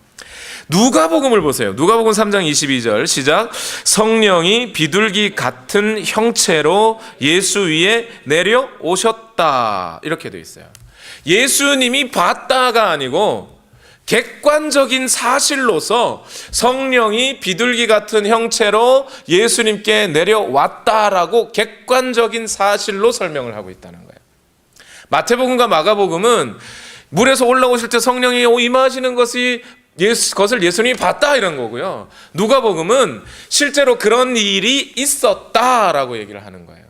누가복음을 보세요. 누가복음 3장 22절 시작. 성령이 비둘기 같은 형체로 예수 위에 내려오셨다, 이렇게 되어 있어요. 예수님이 봤다가 아니고 객관적인 사실로서 성령이 비둘기 같은 형체로 예수님께 내려왔다라고 객관적인 사실로 설명을 하고 있다는 거예요. 마태복음과 마가복음은 물에서 올라오실 때 성령이 임하시는 것을 예수님이 봤다, 이런 거고요. 누가복음은 실제로 그런 일이 있었다라고 얘기를 하는 거예요.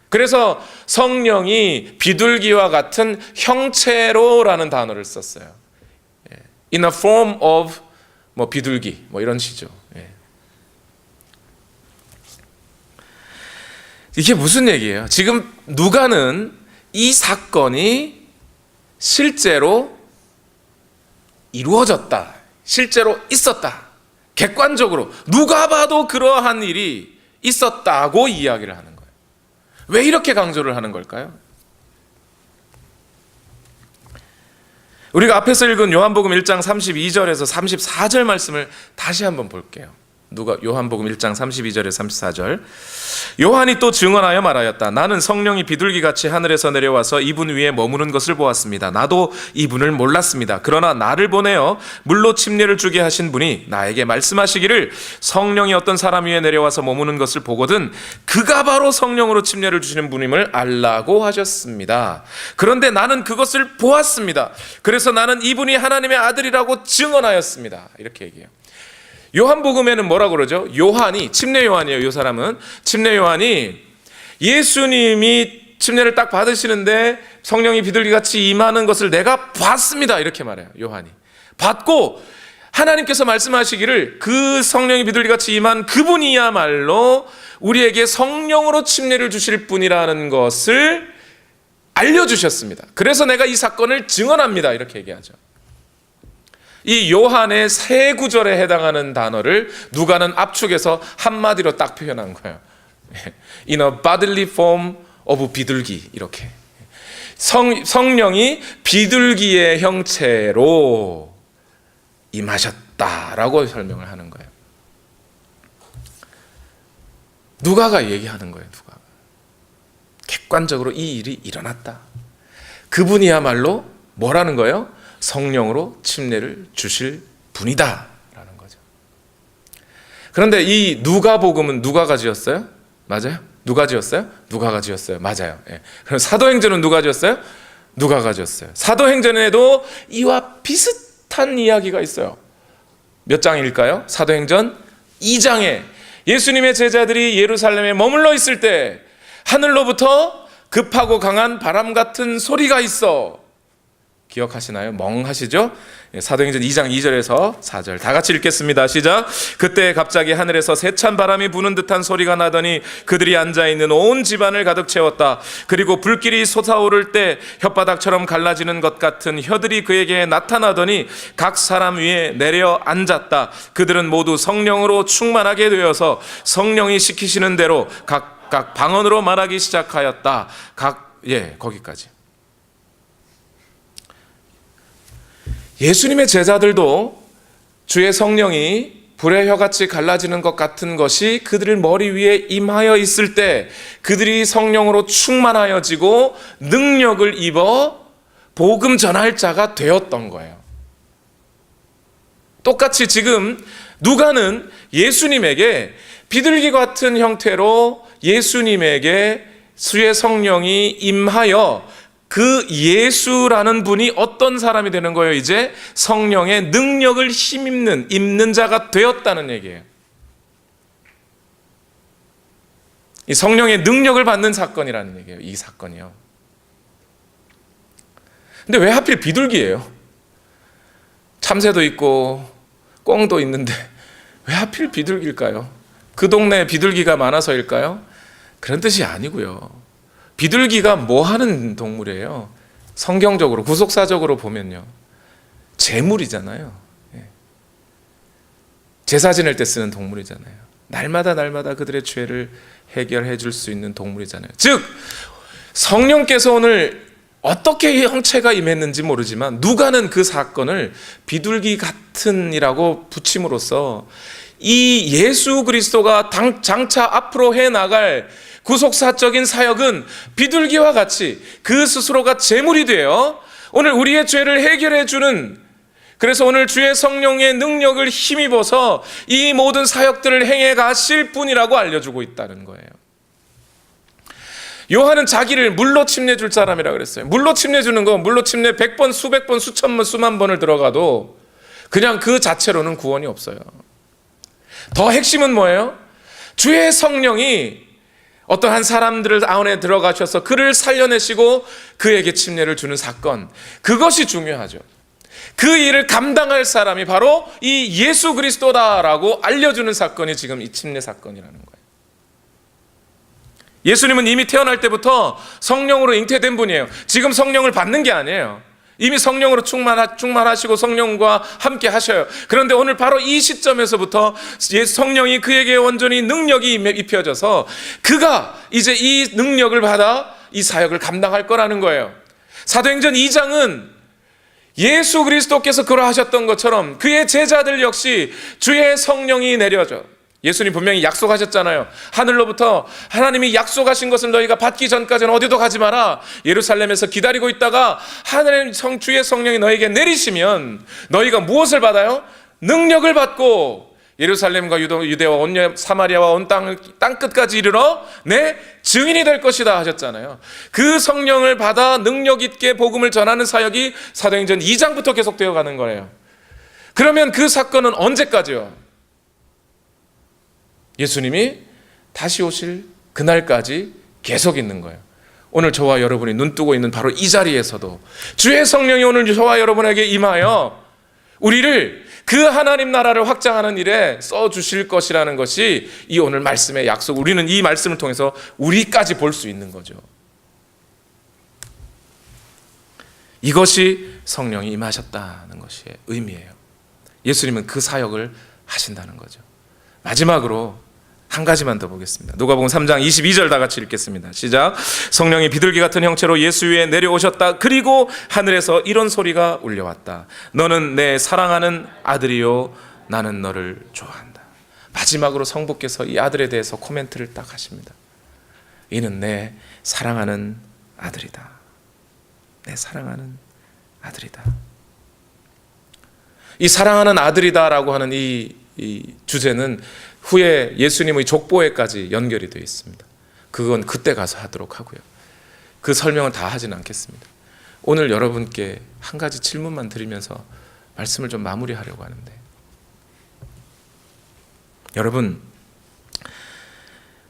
그래서 성령이 비둘기와 같은 형체로라는 단어를 썼어요. In a form of 비둘기 이런 시죠. 이게 무슨 얘기예요? 지금 누가는 이 사건이 실제로 이루어졌다, 실제로 있었다, 객관적으로 누가 봐도 그러한 일이 있었다고 이야기를 하는 거예요. 왜 이렇게 강조를 하는 걸까요? 우리가 앞에서 읽은 요한복음 1장 32절에서 34절 말씀을 다시 한번 볼게요. 요한복음 1장 32절에서 34절. 요한이 또 증언하여 말하였다. 나는 성령이 비둘기같이 하늘에서 내려와서 이분 위에 머무는 것을 보았습니다. 나도 이분을 몰랐습니다. 그러나 나를 보내어 물로 침례를 주게 하신 분이 나에게 말씀하시기를 성령이 어떤 사람 위에 내려와서 머무는 것을 보거든 그가 바로 성령으로 침례를 주시는 분임을 알라고 하셨습니다. 그런데 나는 그것을 보았습니다. 그래서 나는 이분이 하나님의 아들이라고 증언하였습니다. 이렇게 얘기해요. 요한복음에는 뭐라고 그러죠? 침례 요한이에요. 이 사람은 침례 요한이 예수님이 침례를 딱 받으시는데 성령이 비둘기같이 임하는 것을 내가 봤습니다, 이렇게 말해요. 요한이 받고 하나님께서 말씀하시기를 그 성령이 비둘기같이 임한 그분이야말로 우리에게 성령으로 침례를 주실 분이라는 것을 알려주셨습니다. 그래서 내가 이 사건을 증언합니다, 이렇게 얘기하죠. 이 요한의 세 구절에 해당하는 단어를 누가는 압축해서 한마디로 딱 표현한 거예요. In a bodily form of 비둘기, 이렇게. 성령이 비둘기의 형체로 임하셨다라고 설명을 하는 거예요. 누가가 얘기하는 거예요. 누가가 객관적으로 이 일이 일어났다. 그분이야말로 뭐라는 거예요? 성령으로 침례를 주실 분이다 라는 거죠. 그런데 이 누가복음은 누가가 지었어요? 맞아요? 누가 지었어요? 누가가 지었어요. 맞아요. 그럼 사도행전은 누가 지었어요? 누가가 지었어요. 사도행전에도 이와 비슷한 이야기가 있어요. 몇 장일까요? 사도행전 2장에 예수님의 제자들이 예루살렘에 머물러 있을 때 하늘로부터 급하고 강한 바람 같은 소리가 있어 기억하시나요? 멍하시죠? 사도행전 2장 2절에서 4절 다 같이 읽겠습니다. 시작. 그때 갑자기 하늘에서 세찬 바람이 부는 듯한 소리가 나더니 그들이 앉아있는 온 집안을 가득 채웠다. 그리고 불길이 솟아오를 때 혓바닥처럼 갈라지는 것 같은 혀들이 그에게 나타나더니 각 사람 위에 내려 앉았다. 그들은 모두 성령으로 충만하게 되어서 성령이 시키시는 대로 각각 방언으로 말하기 시작하였다. 거기까지. 예수님의 제자들도 주의 성령이 불의 혀같이 갈라지는 것 같은 것이 그들의 머리 위에 임하여 있을 때 그들이 성령으로 충만하여지고 능력을 입어 복음 전할 자가 되었던 거예요. 똑같이 지금 누가는 예수님에게 비둘기 같은 형태로 예수님에게 주의 성령이 임하여 그 예수라는 분이 어떤 사람이 되는 거예요? 이제 성령의 능력을 힘입는 입는 자가 되었다는 얘기예요. 이 성령의 능력을 받는 사건이라는 얘기예요. 이 사건이요. 근데 왜 하필 비둘기예요? 참새도 있고 꿩도 있는데 왜 하필 비둘기일까요? 그 동네에 비둘기가 많아서일까요? 그런 뜻이 아니고요. 비둘기가 뭐 하는 동물이에요? 성경적으로, 구속사적으로 보면요. 제물이잖아요. 제사 지낼 때 쓰는 동물이잖아요. 날마다 그들의 죄를 해결해 줄 수 있는 동물이잖아요. 즉, 성령께서 오늘 어떻게 형체가 임했는지 모르지만 누가는 그 사건을 비둘기 같은이라고 붙임으로써 이 예수 그리스도가 장차 앞으로 해나갈 구속사적인 사역은 비둘기와 같이 그 스스로가 제물이 되어 오늘 우리의 죄를 해결해 주는, 그래서 오늘 주의 성령의 능력을 힘입어서 이 모든 사역들을 행해 가실 분이라고 알려주고 있다는 거예요. 요한은 자기를 물로 침례줄 사람이라고 그랬어요. 물로 침례주는 거, 물로 침례 100번, 수백 번, 수천 번, 수만 번을 들어가도 그냥 그 자체로는 구원이 없어요. 더 핵심은 뭐예요? 주의 성령이 어떠한 사람들을 안에 들어가셔서 그를 살려내시고 그에게 침례를 주는 사건, 그것이 중요하죠. 그 일을 감당할 사람이 바로 이 예수 그리스도다라고 알려주는 사건이 지금 이 침례 사건이라는 거예요. 예수님은 이미 태어날 때부터 성령으로 잉태된 분이에요. 지금 성령을 받는 게 아니에요. 이미 성령으로 충만하시고 성령과 함께 하셔요. 그런데 오늘 바로 이 시점에서부터 성령이 그에게 온전히 능력이 입혀져서 그가 이제 이 능력을 받아 이 사역을 감당할 거라는 거예요. 사도행전 2장은 예수 그리스도께서 그러하셨던 것처럼 그의 제자들 역시 주의 성령이 내려져, 예수님 분명히 약속하셨잖아요. 하늘로부터 하나님이 약속하신 것을 너희가 받기 전까지는 어디도 가지 마라. 예루살렘에서 기다리고 있다가 하나님 주의 성령이 너에게 내리시면 너희가 무엇을 받아요? 능력을 받고 예루살렘과 유대와 온 사마리아와 온 땅 끝까지 이르러 내 증인이 될 것이다 하셨잖아요. 그 성령을 받아 능력 있게 복음을 전하는 사역이 사도행전 2장부터 계속되어 가는 거예요. 그러면 그 사건은 언제까지요? 예수님이 다시 오실 그날까지 계속 있는 거예요. 오늘 저와 여러분이 눈뜨고 있는 바로 이 자리에서도 주의 성령이 오늘 저와 여러분에게 임하여 우리를 그 하나님 나라를 확장하는 일에 써주실 것이라는 것이 이 오늘 말씀의 약속, 우리는 이 말씀을 통해서 우리까지 볼 수 있는 거죠. 이것이 성령이 임하셨다는 것이 의미예요. 예수님은 그 사역을 하신다는 거죠. 마지막으로 한 가지만 더 보겠습니다. 누가복음 3장 22절 다 같이 읽겠습니다. 시작. 성령이 비둘기 같은 형체로 예수 위에 내려오셨다. 그리고 하늘에서 이런 소리가 울려왔다. 너는 내 사랑하는 아들이요 나는 너를 좋아한다. 마지막으로 성부께서 이 아들에 대해서 코멘트를 딱 하십니다. 이는 내 사랑하는 아들이다. 내 사랑하는 아들이다. 이 사랑하는 아들이다라고 하는 이 주제는 후에 예수님의 족보에까지 연결이 되어 있습니다. 그건 그때 가서 하도록 하고요. 그 설명은 다 하지는 않겠습니다. 오늘 여러분께 한 가지 질문만 드리면서 말씀을 좀 마무리하려고 하는데, 여러분,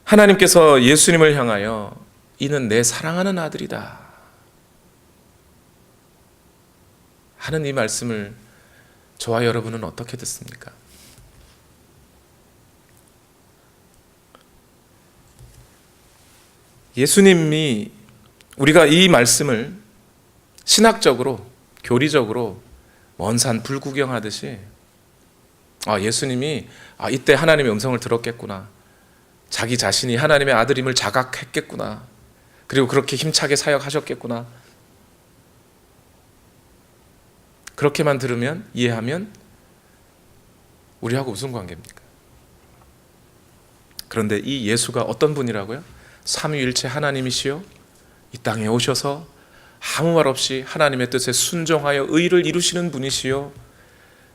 하나님께서 예수님을 향하여 이는 내 사랑하는 아들이다 하는 이 말씀을 저와 여러분은 어떻게 듣습니까? 예수님이 우리가 이 말씀을 신학적으로, 교리적으로 먼 산 불구경하듯이 예수님이 이때 하나님의 음성을 들었겠구나, 자기 자신이 하나님의 아들임을 자각했겠구나, 그리고 그렇게 힘차게 사역하셨겠구나, 그렇게만 들으면, 이해하면 우리하고 무슨 관계입니까? 그런데 이 예수가 어떤 분이라고요? 삼위일체 하나님이시요 이 땅에 오셔서 아무 말 없이 하나님의 뜻에 순종하여 의를 이루시는 분이시요,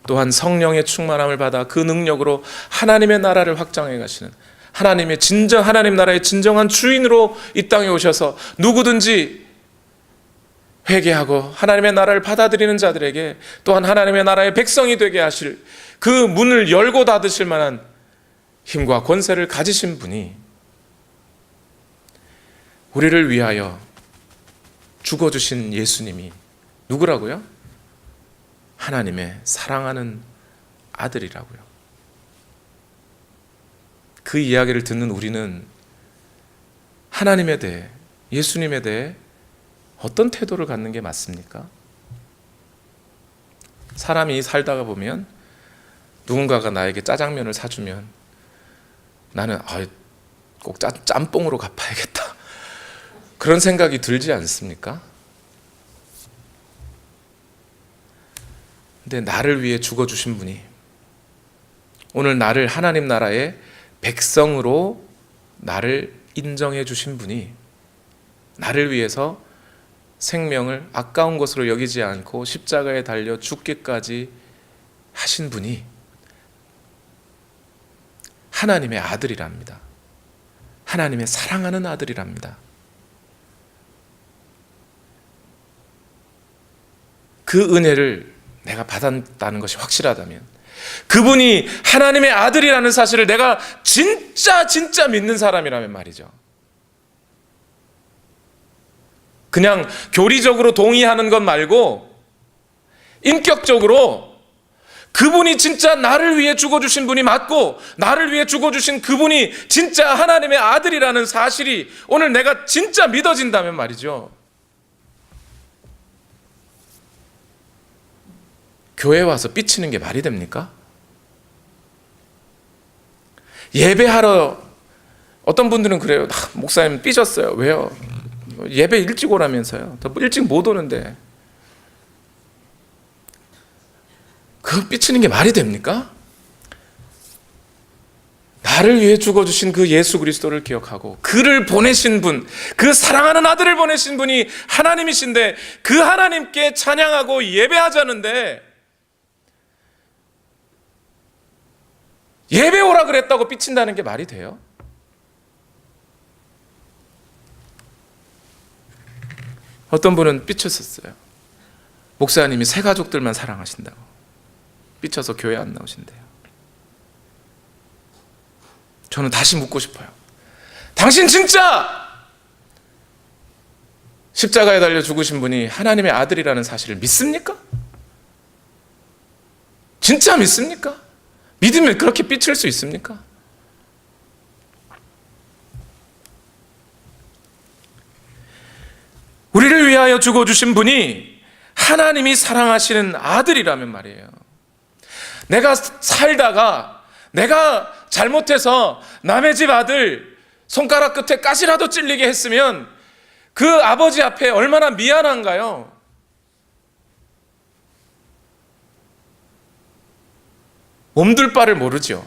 또한 성령의 충만함을 받아 그 능력으로 하나님의 나라를 확장해 가시는, 하나님 나라의 진정한 주인으로 이 땅에 오셔서 누구든지 회개하고 하나님의 나라를 받아들이는 자들에게 또한 하나님의 나라의 백성이 되게 하실, 그 문을 열고 닫으실 만한 힘과 권세를 가지신 분이 우리를 위하여 죽어주신 예수님이 누구라고요? 하나님의 사랑하는 아들이라고요. 그 이야기를 듣는 우리는 하나님에 대해, 예수님에 대해 어떤 태도를 갖는 게 맞습니까? 사람이 살다가 보면 누군가가 나에게 짜장면을 사주면 나는 꼭 짬뽕으로 갚아야겠다, 그런 생각이 들지 않습니까? 근데 나를 위해 죽어주신 분이, 오늘 나를 하나님 나라의 백성으로 나를 인정해 주신 분이, 나를 위해서 생명을 아까운 것으로 여기지 않고 십자가에 달려 죽기까지 하신 분이 하나님의 아들이랍니다. 하나님의 사랑하는 아들이랍니다. 그 은혜를 내가 받았다는 것이 확실하다면, 그분이 하나님의 아들이라는 사실을 내가 진짜 믿는 사람이라면 말이죠, 그냥 교리적으로 동의하는 것 말고 인격적으로 그분이 진짜 나를 위해 죽어주신 분이 맞고, 나를 위해 죽어주신 그분이 진짜 하나님의 아들이라는 사실이 오늘 내가 진짜 믿어진다면 말이죠, 교회 와서 삐치는 게 말이 됩니까? 예배하러, 어떤 분들은 그래요. 목사님 삐졌어요. 왜요? 예배 일찍 오라면서요. 더 일찍 못 오는데. 그거 삐치는 게 말이 됩니까? 나를 위해 죽어주신 그 예수 그리스도를 기억하고 그를 보내신 분, 그 사랑하는 아들을 보내신 분이 하나님이신데 그 하나님께 찬양하고 예배하자는데 예배 오라 그랬다고 삐친다는 게 말이 돼요? 어떤 분은 삐쳤었어요. 목사님이 새 가족들만 사랑하신다고 삐쳐서 교회 안 나오신대요. 저는 다시 묻고 싶어요. 당신 진짜 십자가에 달려 죽으신 분이 하나님의 아들이라는 사실을 믿습니까? 진짜 믿습니까? 믿으면 그렇게 삐칠 수 있습니까? 우리를 위하여 죽어주신 분이 하나님이 사랑하시는 아들이라면 말이에요. 내가 살다가 내가 잘못해서 남의 집 아들 손가락 끝에 가시라도 찔리게 했으면 그 아버지 앞에 얼마나 미안한가요? 몸둘 바를 모르죠.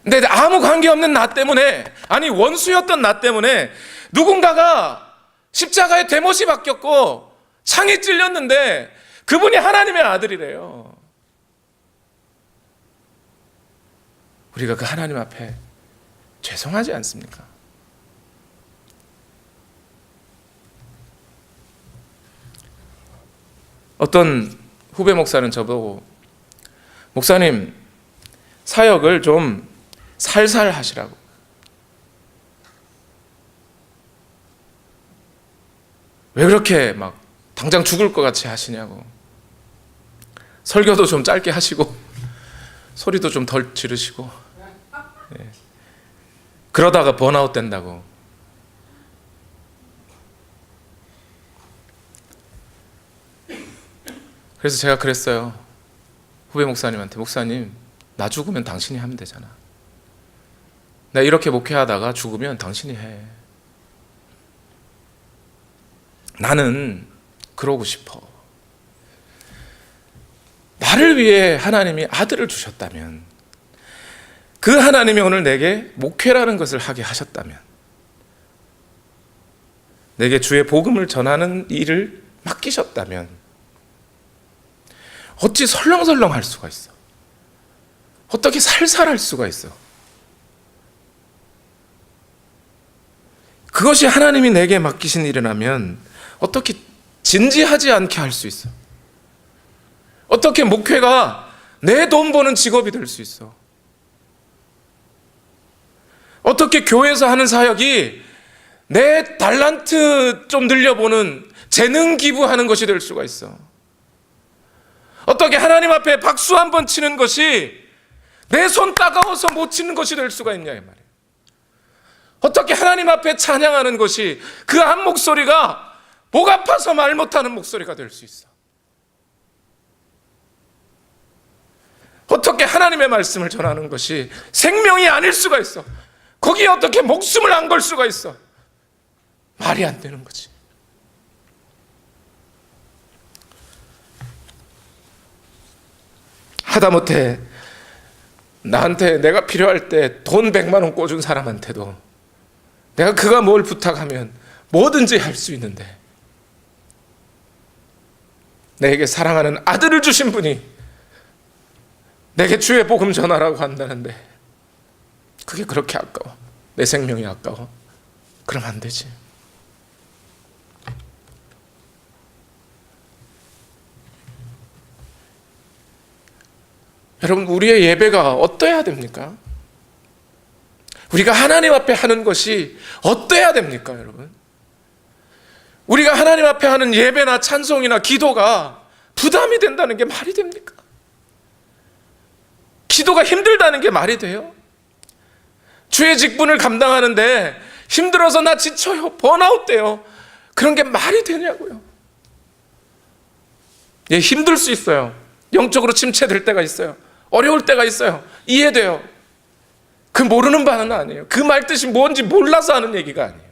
근데 아무 관계없는 나 때문에, 아니 원수였던 나 때문에 누군가가 십자가에 대못이 박혔고 창이 찔렸는데 그분이 하나님의 아들이래요. 우리가 그 하나님 앞에 죄송하지 않습니까? 어떤 후배 목사는 저보고 목사님 사역을 좀 살살 하시라고, 왜 그렇게 막 당장 죽을 것 같이 하시냐고. 설교도 좀 짧게 하시고 소리도 좀 덜 지르시고, 그러다가 번아웃 된다고. 그래서 제가 그랬어요. 후배 목사님한테, 목사님, 나 죽으면 당신이 하면 되잖아. 나 이렇게 목회하다가 죽으면 당신이 해. 나는 그러고 싶어. 나를 위해 하나님이 아들을 주셨다면, 그 하나님이 오늘 내게 목회라는 것을 하게 하셨다면, 내게 주의 복음을 전하는 일을 맡기셨다면 어찌 설렁설렁 할 수가 있어? 어떻게 살살할 수가 있어? 그것이 하나님이 내게 맡기신 일이라면 어떻게 진지하지 않게 할 수 있어? 어떻게 목회가 내 돈 버는 직업이 될 수 있어? 어떻게 교회에서 하는 사역이 내 달란트 좀 늘려보는 재능 기부하는 것이 될 수가 있어? 어떻게 하나님 앞에 박수 한번 치는 것이 내 손 따가워서 못 치는 것이 될 수가 있냐 이 말이에요. 어떻게 하나님 앞에 찬양하는 것이 그 한 목소리가 목 아파서 말 못하는 목소리가 될 수 있어? 어떻게 하나님의 말씀을 전하는 것이 생명이 아닐 수가 있어? 거기에 어떻게 목숨을 안 걸 수가 있어? 말이 안 되는 거지. 하다못해 나한테 내가 필요할 때 돈 100만 원 꿔준 사람한테도 내가 그가 뭘 부탁하면 뭐든지 할 수 있는데, 내게 사랑하는 아들을 주신 분이 내게 주의 복음 전하라고 한다는데 그게 그렇게 아까워? 내 생명이 아까워? 그럼 안 되지. 여러분, 우리의 예배가 어떠해야 됩니까? 우리가 하나님 앞에 하는 것이 어떠해야 됩니까, 여러분? 우리가 하나님 앞에 하는 예배나 찬송이나 기도가 부담이 된다는 게 말이 됩니까? 기도가 힘들다는 게 말이 돼요? 주의 직분을 감당하는데 힘들어서 나 지쳐요, 번아웃 돼요, 그런 게 말이 되냐고요. 예, 힘들 수 있어요. 영적으로 침체될 때가 있어요. 어려울 때가 있어요. 이해돼요. 그 모르는 바는 아니에요. 그 말 뜻이 뭔지 몰라서 하는 얘기가 아니에요.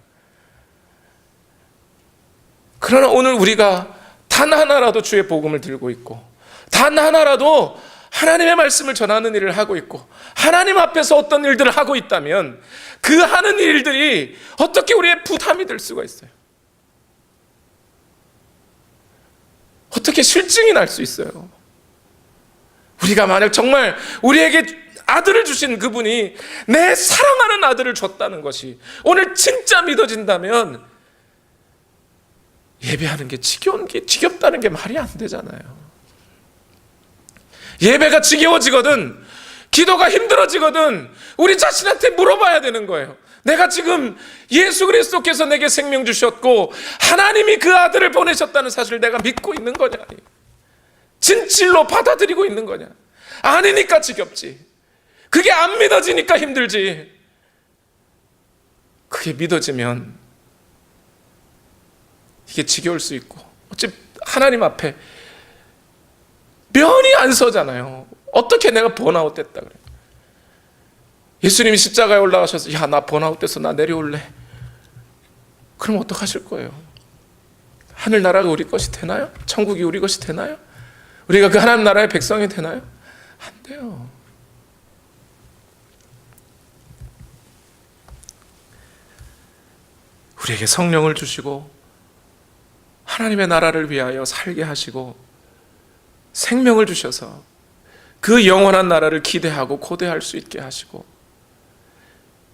그러나 오늘 우리가 단 하나라도 주의 복음을 들고 있고, 단 하나라도 하나님의 말씀을 전하는 일을 하고 있고, 하나님 앞에서 어떤 일들을 하고 있다면 그 하는 일들이 어떻게 우리의 부담이 될 수가 있어요? 어떻게 실증이 날 수 있어요? 우리가 만약 정말 우리에게 아들을 주신 그분이 내 사랑하는 아들을 줬다는 것이 오늘 진짜 믿어진다면 예배하는 게 지겹다는 게 말이 안 되잖아요. 예배가 지겨워지거든, 기도가 힘들어지거든, 우리 자신한테 물어봐야 되는 거예요. 내가 지금 예수 그리스도께서 내게 생명 주셨고 하나님이 그 아들을 보내셨다는 사실을 내가 믿고 있는 거냐, 진실로 받아들이고 있는 거냐? 아니니까 지겹지. 그게 안 믿어지니까 힘들지. 그게 믿어지면 이게 지겨울 수 있고, 어차피 하나님 앞에 면이 안 서잖아요. 어떻게 내가 번아웃 됐다 그래? 예수님이 십자가에 올라가셔서 야, 나 번아웃 돼서 나 내려올래. 그럼 어떡하실 거예요? 하늘나라가 우리 것이 되나요? 천국이 우리 것이 되나요? 우리가 그 하나님 나라의 백성이 되나요? 안 돼요. 우리에게 성령을 주시고 하나님의 나라를 위하여 살게 하시고 생명을 주셔서 그 영원한 나라를 기대하고 고대할 수 있게 하시고,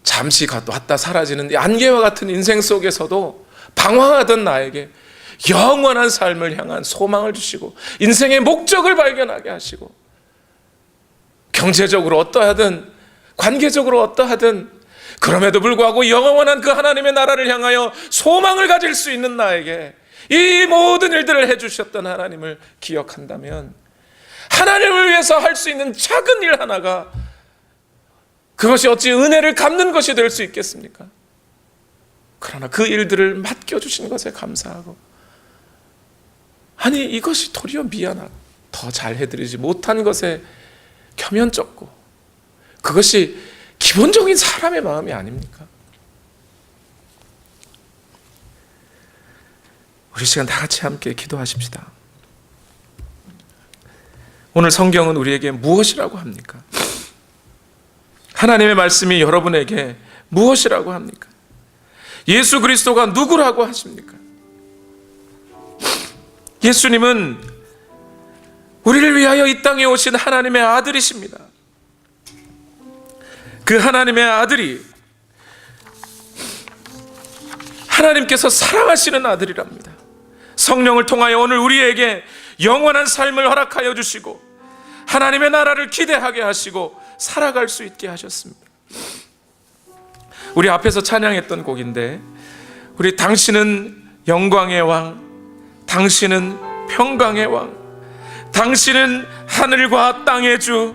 잠시 왔다 사라지는 안개와 같은 인생 속에서도 방황하던 나에게 영원한 삶을 향한 소망을 주시고 인생의 목적을 발견하게 하시고, 경제적으로 어떠하든 관계적으로 어떠하든 그럼에도 불구하고 영원한 그 하나님의 나라를 향하여 소망을 가질 수 있는 나에게 이 모든 일들을 해주셨던 하나님을 기억한다면 하나님을 위해서 할 수 있는 작은 일 하나가 그것이 어찌 은혜를 갚는 것이 될 수 있겠습니까? 그러나 그 일들을 맡겨주신 것에 감사하고, 아니 이것이 도리어 미안하고 더 잘해드리지 못한 것에 겸연쩍고, 그것이 기본적인 사람의 마음이 아닙니까? 우리 시간 다 같이 함께 기도하십시다. 오늘 성경은 우리에게 무엇이라고 합니까? 하나님의 말씀이 여러분에게 무엇이라고 합니까? 예수 그리스도가 누구라고 하십니까? 예수님은 우리를 위하여 이 땅에 오신 하나님의 아들이십니다. 그 하나님의 아들이 하나님께서 사랑하시는 아들이랍니다. 성령을 통하여 오늘 우리에게 영원한 삶을 허락하여 주시고 하나님의 나라를 기대하게 하시고 살아갈 수 있게 하셨습니다. 우리 앞에서 찬양했던 곡인데, 우리 당신은 영광의 왕, 당신은 평강의 왕, 당신은 하늘과 땅의 주,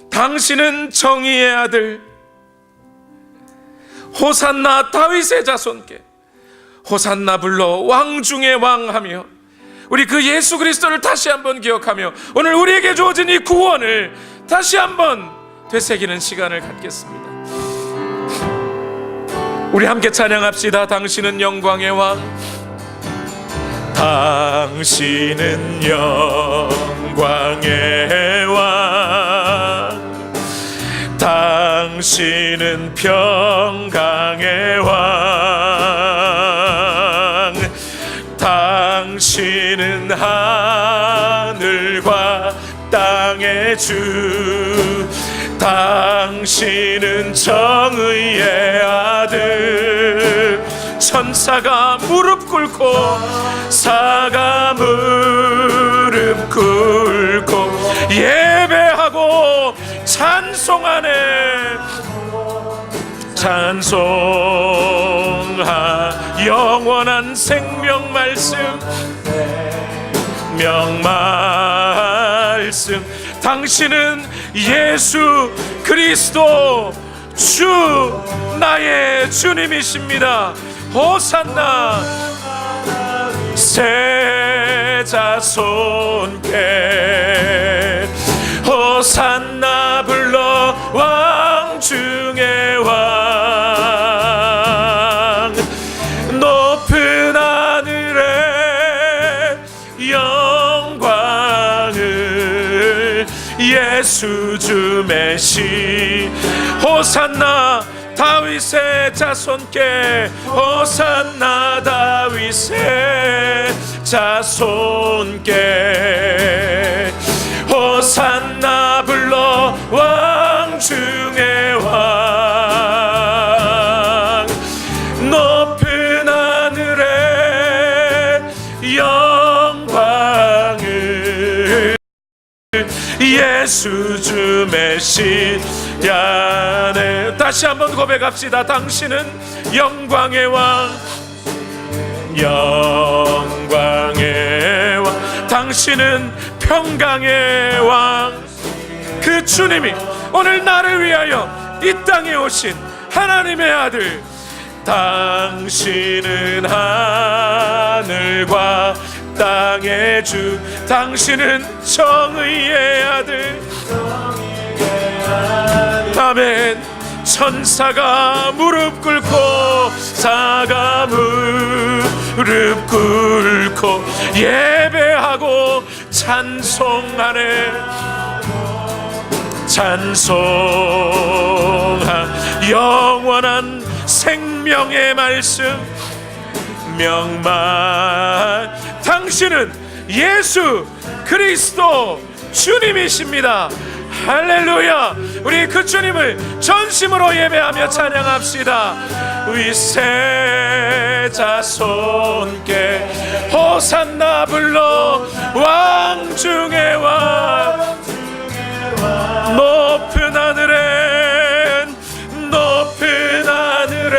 당신은 정의의 아들, 호산나 다윗의 자손께 호산나 불러 왕 중의 왕하며, 우리 그 예수 그리스도를 다시 한번 기억하며 오늘 우리에게 주어진 이 구원을 다시 한번 되새기는 시간을 갖겠습니다. 우리 함께 찬양합시다. 당신은 영광의 왕, 당신은 영광의 왕, 당신은 평강의 왕, 당신은 하늘과 땅의 주, 당신은 정의의 아들. 천사가 무릎 꿇고 사가 무릎 꿇고 예배하고 찬송하네. 찬송하 영원한 생명 말씀, 명말씀. 당신은 예수 그리스도 주, 나의 주님이십니다. 호산나 새 자손께 호산나 불러 왕 중의 왕. 높은 하늘에 영광을 예수 주 메시. 호산나 다윗의 자손께 호산나 다윗의 자손께 호산나 불러 왕 중의 왕. 높은 하늘에 영광을 예수 주 메시아네. 다시 한번 고백합시다. 당신은 영광의 왕, 영광의 왕, 당신은 평강의 왕. 그 주님이 오늘 나를 위하여 이 땅에 오신 하나님의 아들. 당신은 하늘과 땅의 주, 당신은 정의의 아들. 아멘. 천사가 무릎 꿇고 사가 무릎 꿇고 예배하고 찬송하네. 찬송하 영원한 생명의 말씀, 명말. 당신은 예수 그리스도 주님이십니다. 할렐루야. 우리 그 주님을 전심으로 예배하며 찬양합시다. 위세 자손께 호산나 불러 왕 중의 왕. 높은 하늘엔 높은 하늘엔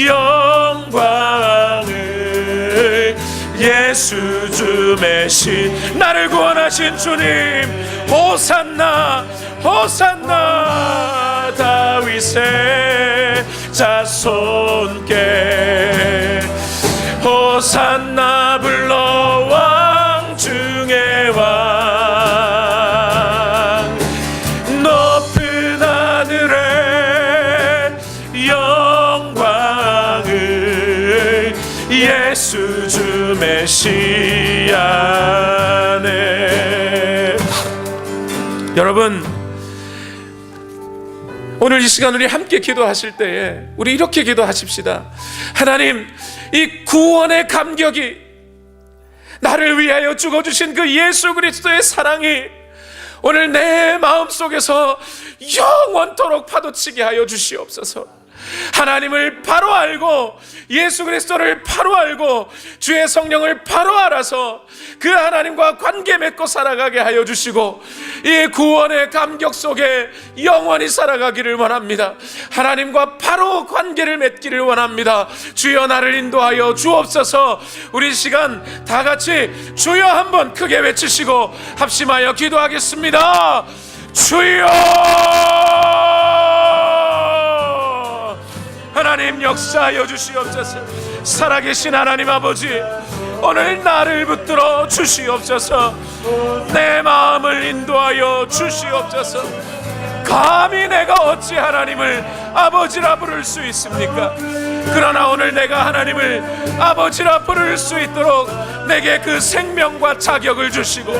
영광을 예수 주 메시 나를 구원하신 주님 호산나 호산나 다윗의 자손께 호산나 불러 왕 중의 왕 높은 하늘의 영광을 예수 주 메시아네. 여러분, 오늘 이 시간 우리 함께 기도하실 때에 우리 이렇게 기도하십시다. 하나님, 이 구원의 감격이, 나를 위하여 죽어주신 그 예수 그리스도의 사랑이 오늘 내 마음속에서 영원토록 파도치게 하여 주시옵소서. 하나님을 바로 알고 예수 그리스도를 바로 알고 주의 성령을 바로 알아서 그 하나님과 관계 맺고 살아가게 하여 주시고 이 구원의 감격 속에 영원히 살아가기를 원합니다. 하나님과 바로 관계를 맺기를 원합니다. 주여 나를 인도하여 주옵소서. 우리 시간 다 같이 주여 한번 크게 외치시고 합심하여 기도하겠습니다. 주여! 하나님 역사하여 주시옵소서. 살아계신 하나님 아버지, 오늘 나를 붙들어 주시옵소서. 내 마음을 인도하여 주시옵소서. 감히 내가 어찌 하나님을 아버지라 부를 수 있습니까? 그러나 오늘 내가 하나님을 아버지라 부를 수 있도록 내게 그 생명과 자격을 주시고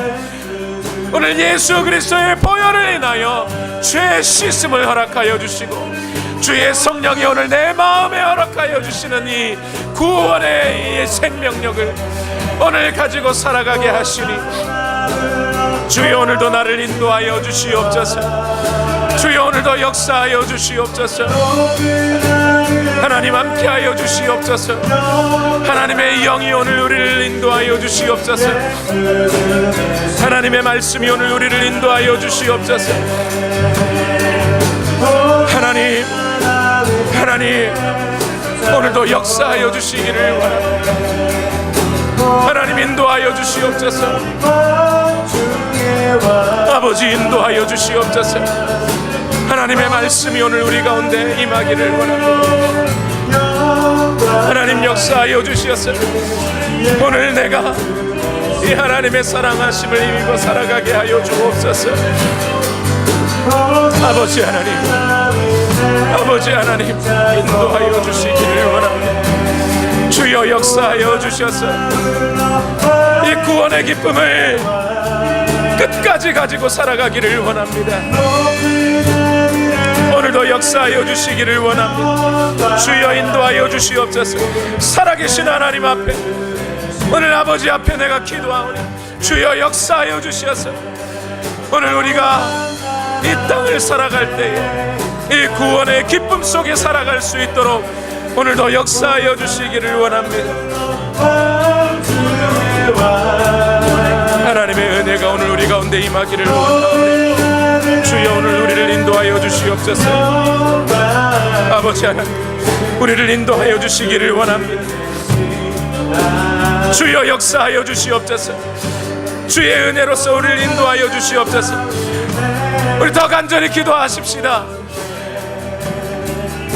오늘 예수 그리스도의 보혈을 인하여 죄 씻음을 허락하여 주시고 주의 성령이 오늘 내 마음에 허락하여 주시는 이 구원의 이 생명력을 오늘 가지고 살아가게 하시니 주여 오늘도 나를 인도하여 주시옵소서. 주여 오늘도 역사하여 주시옵소서. 하나님 함께하여 주시옵소서. 하나님의 영이 오늘 우리를 인도하여 주시옵소서. 하나님의 말씀이 오늘 우리를 인도하여 주시옵소서. 하나님 오늘도 역사하여 주시기를 원합니다. 하나님 인도하여 주시옵소서. 아버지 인도하여 주시옵소서. 하나님의 말씀이 오늘 우리 가운데 임하기를 원합니다. 하나님 역사하여 주시옵소서. 오늘 내가 이 하나님의 사랑하심을 입고 살아가게 하여 주옵소서. 아버지 하나님, 아버지 하나님 인도하여 주시기를 원합니다. 주여 역사하여 주셔서 이 구원의 기쁨을 끝까지 가지고 살아가기를 원합니다. 오늘도 역사하여 주시기를 원합니다. 주여 인도하여 주시옵소서. 살아계신 하나님 앞에 오늘 아버지 앞에 내가 기도하오니 주여 역사하여 주시옵소서. 오늘 우리가 이 땅을 살아갈 때에 이 구원의 기쁨 속에 살아갈 수 있도록 오늘도 역사하여 주시기를 원합니다. 하나님의 은혜가 오늘 우리 가운데 임하기를 원합니다. 주여 오늘 우리를 인도하여 주시옵소서. 아버지 하나님 우리를 인도하여 주시기를 원합니다. 주여 역사하여 주시옵소서. 주의 은혜로서 우리를 인도하여 주시옵소서. 우리 더 간절히 기도하십시다.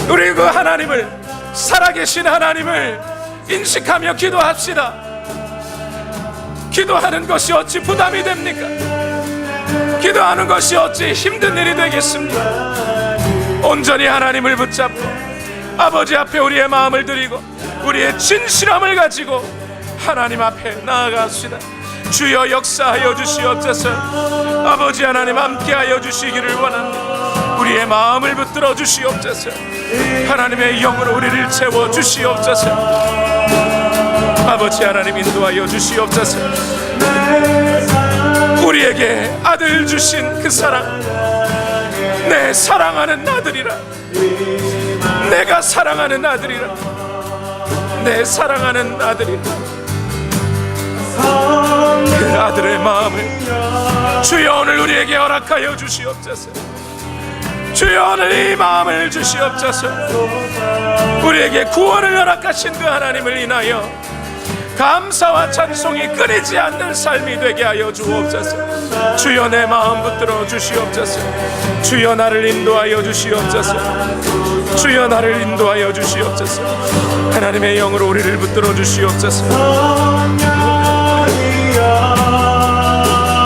우리 그 하나님을, 살아계신 하나님을 인식하며 기도합시다. 기도하는 것이 어찌 부담이 됩니까? 기도하는 것이 어찌 힘든 일이 되겠습니까? 온전히 하나님을 붙잡고 아버지 앞에 우리의 마음을 드리고 우리의 진실함을 가지고 하나님 앞에 나아갑시다. 주여 역사하여 주시옵소서. 아버지 하나님 함께하여 주시기를 원합니다. 우리의 마음을 붙들어 주시옵소서. 하나님의 영으로 우리를 채워 주시옵소서. 아버지 하나님 인도하여 주시옵소서. 우리에게 아들 주신 그 사랑, 내 사랑하는 아들이라, 내가 사랑하는 아들이라, 내 사랑하는 아들이라, 그 아들의 마음을 주여 오늘 우리에게 허락하여 주시옵소서. 주여 오늘 이 마음을 주시옵소서. 우리에게 구원을 허락하신 그 하나님을 인하여 감사와 찬송이 끊이지 않는 삶이 되게 하여 주옵소서. 주여 내 마음 붙들어 주시옵소서. 주여 나를 인도하여 주시옵소서. 주여 나를 인도하여 주시옵소서. 하나님의 영으로 우리를 붙들어 주시옵소서.